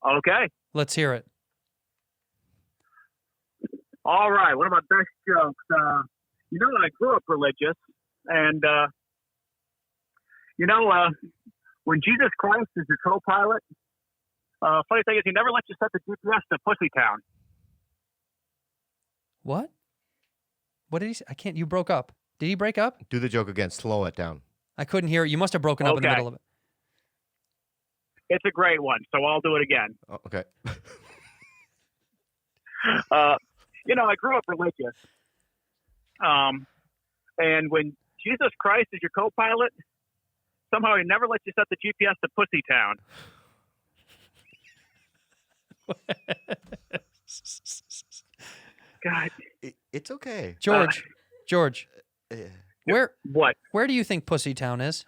Okay. Let's hear it. All right. One of my best jokes. I grew up religious, and when Jesus Christ is your co-pilot, funny thing is he never lets you set the GPS to Pussy Town. What? What did he say? I can't. You broke up. Did he break up? Do the joke again. Slow it down. I couldn't hear it. You must have broken up in the Okay. middle of it. It's a great one, so I'll do it again. Oh, okay. I grew up religious. And when Jesus Christ is your co-pilot, somehow he never lets you set the GPS to Pussy Town. God. It's okay. George, Yeah. What? where do you think Pussy Town is?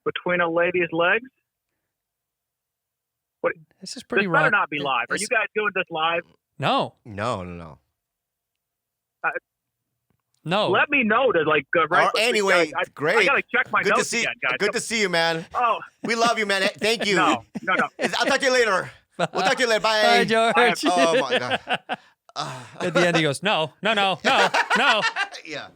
Between a lady's legs? What? This is pretty This better raw. not be live. Are you guys doing this live? No. No. No. Let me know to right. Anyway, great. I gotta check my Good to notes see. again, guys. Good to see you, man. Oh We love you, man. Thank you. no. I'll talk to you later. We'll talk to you later. Bye. Bye, George. Oh my god. At the end, he goes, no. Yeah.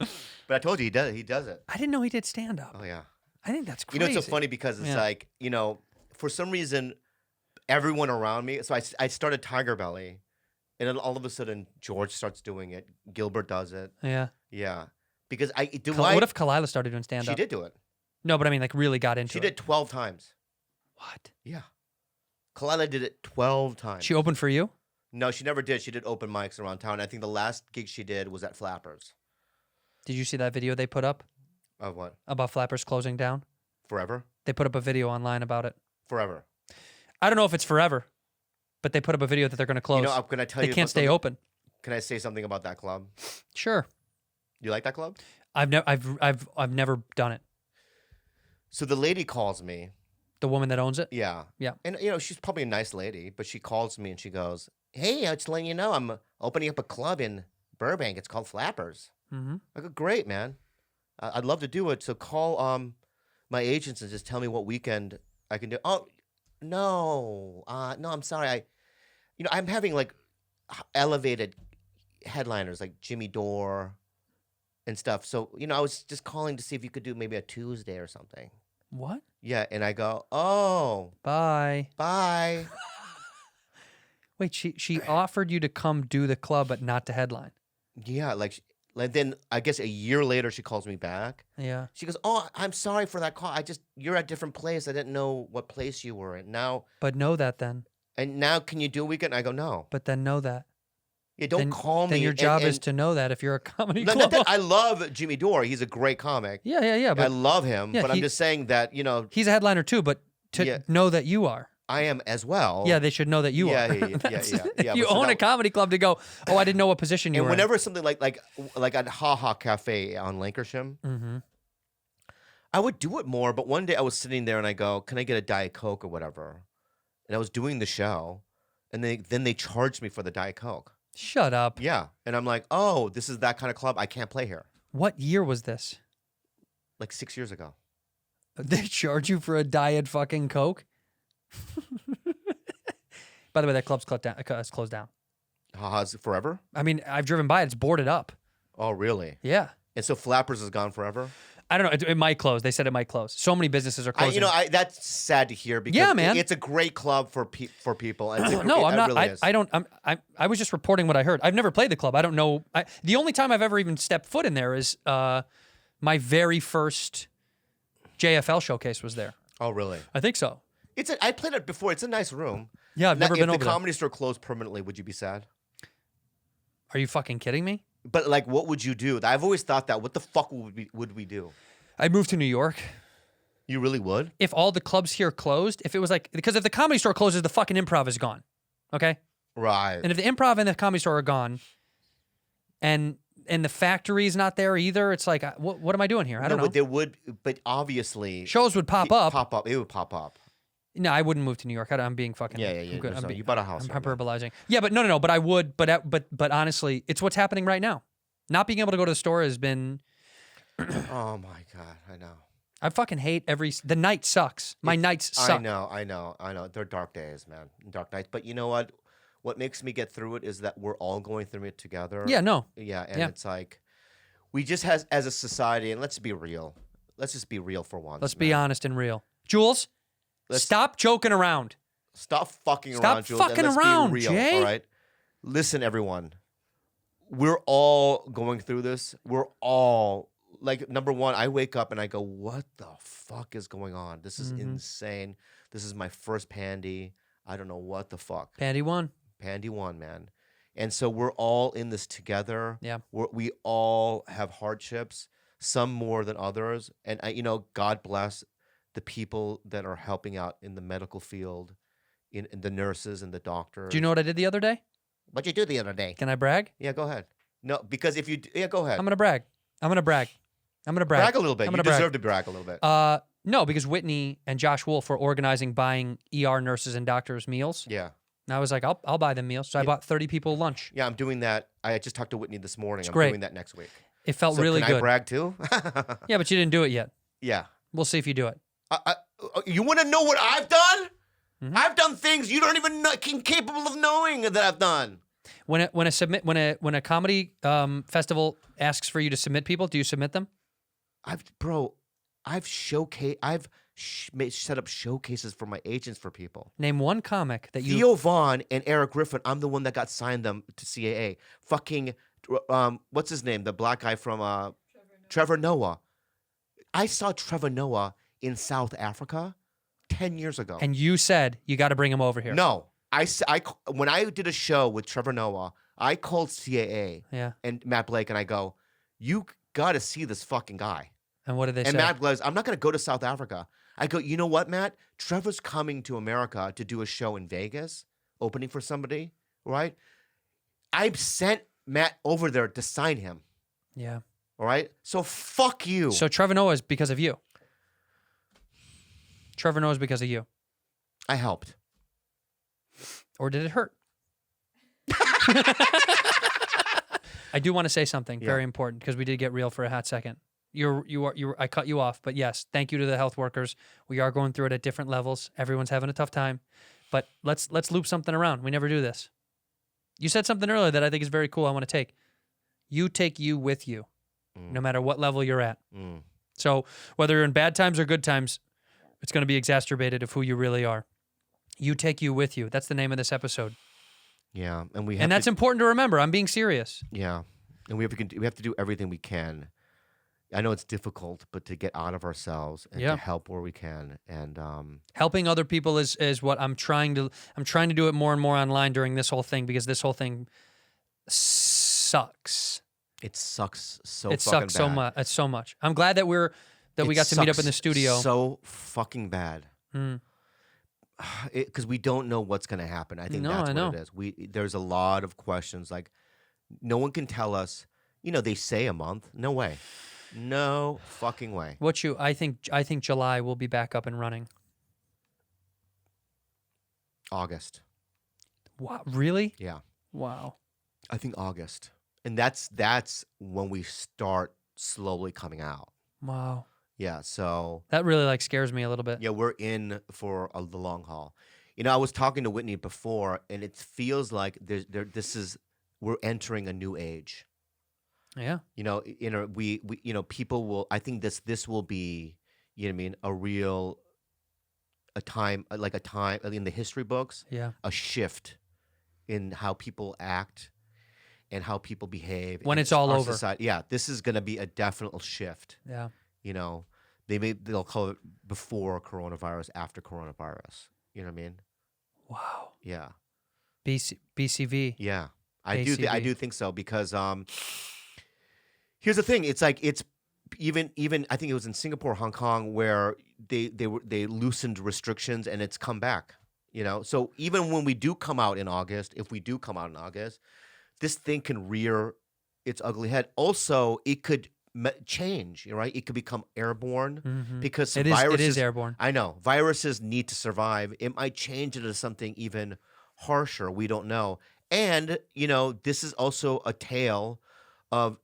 But I told you he does it. I didn't know he did stand up. Oh yeah. I think that's crazy. You know, it's so funny because it's like, for some reason, everyone around me. So I started Tiger Belly, and then all of a sudden George starts doing it. Gilbert does it. Yeah. Yeah. Because What if Kalila started doing stand up? She did do it. No, but I mean, like, really got into She it. did 12 times. What? Yeah. Kalila did it 12 times. She opened for you? No, she never did. She did open mics around town. I think the last gig she did was at Flappers. Did you see that video they put up Of what? about Flappers closing down? Forever? They put up a video online about it. Forever. I don't know if it's forever, but they put up a video that they're going to close. I'm going to tell they you. can't stay open. Can I say something about that club? Sure. You like that club? I've never done it. So the lady calls me. The woman that owns it? Yeah. Yeah. And, she's probably a nice lady, but she calls me and she goes, hey, I'm just letting you know I'm opening up a club in Burbank. It's called Flappers. Mm-hmm. I go, great, man. I'd love to do it. So call my agents and just tell me what weekend I can do. Oh, no. No, I'm sorry. I'm having like elevated headliners like Jimmy Dore and stuff. So, I was just calling to see if you could do maybe a Tuesday or something. What? Yeah. And I go, oh, Bye. bye. Wait, she offered you to come do the club, but not to headline. Yeah. Like then I guess a year later, she calls me back. Yeah. She goes, oh, I'm sorry for that call. You're at a different place. I didn't know what place you were in. Now, But know that then. and now can you do a weekend? I go, no. But then know that. Yeah, don't Then- call me. Then your job is and- to know that if you're a comedy No, club. not that I love Jimmy Dore. He's a great comic. Yeah. I But love him. Yeah, but I'm just saying that, he's a headliner too, but to Yeah. know that you are. I am as well. Yeah, they should know that you Yeah, are. yeah. If you but so own a that- comedy club to go, oh, I didn't know what position you And were in. whenever something like at Ha Ha Cafe on Lancashire, Mm-hmm. I would do it more. But one day I was sitting there and I go, can I get a Diet Coke or whatever? And I was doing the show, and then they charged me for the Diet Coke. Shut up. Yeah. And I'm like, oh, this is that kind of club. I can't play here. What year was this? Like 6 years ago. They charge you for a diet fucking Coke? By the way, that club's closed down. Ha Ha's forever? I mean, I've driven by it. It's boarded up. Oh, really? Yeah. And so Flappers is gone forever? I don't know. It might close. They said it might close. So many businesses are closing. That's sad to hear because Yeah, man. it's a great club for people. And No, I'm not. Really is. I don't. I was just reporting what I heard. I've never played the club. I don't know. The only time I've ever even stepped foot in there is my very first JFL showcase was there. Oh, really? I think so. I played it before. It's a nice room. Yeah, I've never been over If the there. Comedy Store closed permanently, would you be sad? Are you fucking kidding me? But like, what would you do? I've always thought that. What the fuck would we do? I'd move to New York. You really would? If all the clubs here closed, if it was like, because if the Comedy Store closes, the fucking Improv is gone. Okay? Right. And if the Improv and the Comedy Store are gone, and the Factory's not there either, it's like, what am I doing here? I don't know. But there would. But obviously, Shows would pop up. Pop up. It would pop up. No, I wouldn't move to New York. I'm being fucking. Yeah. I'm good. You bought a house. I'm right now. hyperbolizing. Yeah, but no. But I would. But honestly, it's what's happening right now. Not being able to go to the store has been. Oh my god! I know. I fucking hate the night sucks. My nights suck. I know. They're dark days, man. Dark nights. But you know what? What makes me get through it is that we're all going through it together. Yeah. No. Yeah, and Yeah. it's like we just as a society, and let's be real. Let's just be real for once. Let's be man. honest and real. Jules, stop joking around. Stop fucking Stop around, Jules. fucking and let's around, be real, Jay. all right? Listen, everyone. We're all going through this. We're all like, number one, I wake up and I go, what the fuck is going on? This is insane. This is my first pandy. I don't know what the fuck. Pandy one. Pandy one, man. And so we're all in this together. Yeah. We all have hardships, some more than others. And, God bless the people that are helping out in the medical field in the nurses and the doctors. Do you know what I did the other day? What'd you do the other day? Can I brag? Yeah, go ahead. No, because if you go ahead. I'm gonna brag. Brag a little bit. You deserve to brag a little bit. No, because Whitney and Josh Wolf were organizing buying ER nurses and doctors meals. Yeah. And I was like, I'll buy them meals. So I bought 30 people lunch. Yeah, I'm doing that. I just talked to Whitney this morning. It's I'm great. doing that next week. It felt So really can good. I brag too? Yeah, but you didn't do it yet. Yeah. We'll see if you do it. You want to know what I've done? Mm-hmm. I've done things you don't even know, capable of knowing that I've done. When a comedy festival asks for you to submit people, do you submit them? I've set up showcases for my agents for people. Name one comic that you. Theo Vaughn and Eric Griffin. I'm the one that got signed them to CAA. Fucking what's his name? The black guy from Trevor Noah. I saw Trevor Noah in South Africa 10 years ago. And you said you got to bring him over here. No, when I did a show with Trevor Noah, I called CAA and Matt Blake, and I go, "You got to see this fucking guy." And what did they say? And Matt goes, "I'm not going to go to South Africa." I go, "You know what, Matt? Trevor's coming to America to do a show in Vegas, opening for somebody, right? I sent Matt over there to sign him. Yeah. All right? So fuck you." So Trevor Noah is because of you. Trevor Noah is because of you. I helped. Or did it hurt? I do want to say something very important because we did get real for a hot second. I cut you off, but yes, thank you to the health workers. We are going through it at different levels. Everyone's having a tough time, but let's loop something around. We never do this. You said something earlier that I think is very cool. I want to take. You take you with you, no matter what level you're at. So whether you're in bad times or good times, it's going to be exacerbated of who you really are. You take you with you. That's the name of this episode. Yeah, and that's important to remember. I'm being serious. Yeah, and we have to do everything we can. I know it's difficult, but to get out of ourselves and to help where we can, and helping other people is what I'm trying to do it more and more online during this whole thing, because this whole thing sucks. It sucks so. It fucking sucks bad. so much. It's so much. I'm glad that we got to meet up in the studio. So fucking bad. Because we don't know what's going to happen. I think that's what it is. There's a lot of questions. Like, no one can tell us. You know, they say a month. No way. No fucking way. I think July will be back up and running. August. Wow, really? Yeah. Wow. I think August. And that's when we start slowly coming out. Wow. Yeah, so that really scares me a little bit. Yeah, we're in for the long haul. You know, I was talking to Whitney before, and it feels like we're entering a new age. Yeah. You know, we people will. I think this will be, you know what I mean, a time in the history books. Yeah. A shift in how people act and how people behave when it's all over. Society. Yeah, this is going to be a definite shift. Yeah. You know, they'll call it before coronavirus, after coronavirus. You know what I mean? Wow. Yeah. BCV. Yeah, I do think so, because here's the thing. It's like it's even I think it was in Singapore, Hong Kong, where they loosened restrictions and it's come back. You know, so even when we do come out in August, if we do come out in August, this thing can rear its ugly head. Also, it could change, right? It could become airborne because viruses. It is airborne. I know viruses need to survive. It might change into something even harsher. We don't know. And you know, this is also a tale of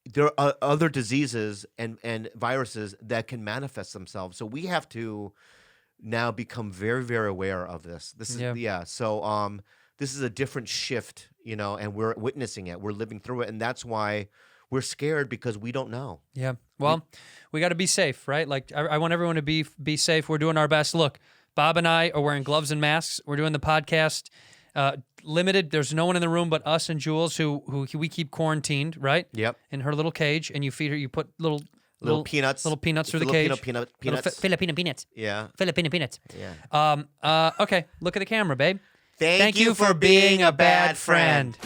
there are other diseases and viruses that can manifest themselves. So we have to now become very, very aware of this. This is So this is a different shift, you know, and we're witnessing it. We're living through it, and that's why we're scared, because we don't know. Yeah. Well, we got to be safe, right? Like I want everyone to be safe. We're doing our best. Look, Bob and I are wearing gloves and masks. We're doing the podcast limited. There's no one in the room but us and Jules, who we keep quarantined, right? Yep. In her little cage, and you feed her. You put little peanuts, through the cage. Peanuts. Filipino peanuts. Yeah. Filipino peanuts. Yeah. Okay. Look at the camera, babe. Thank you for being a bad friend.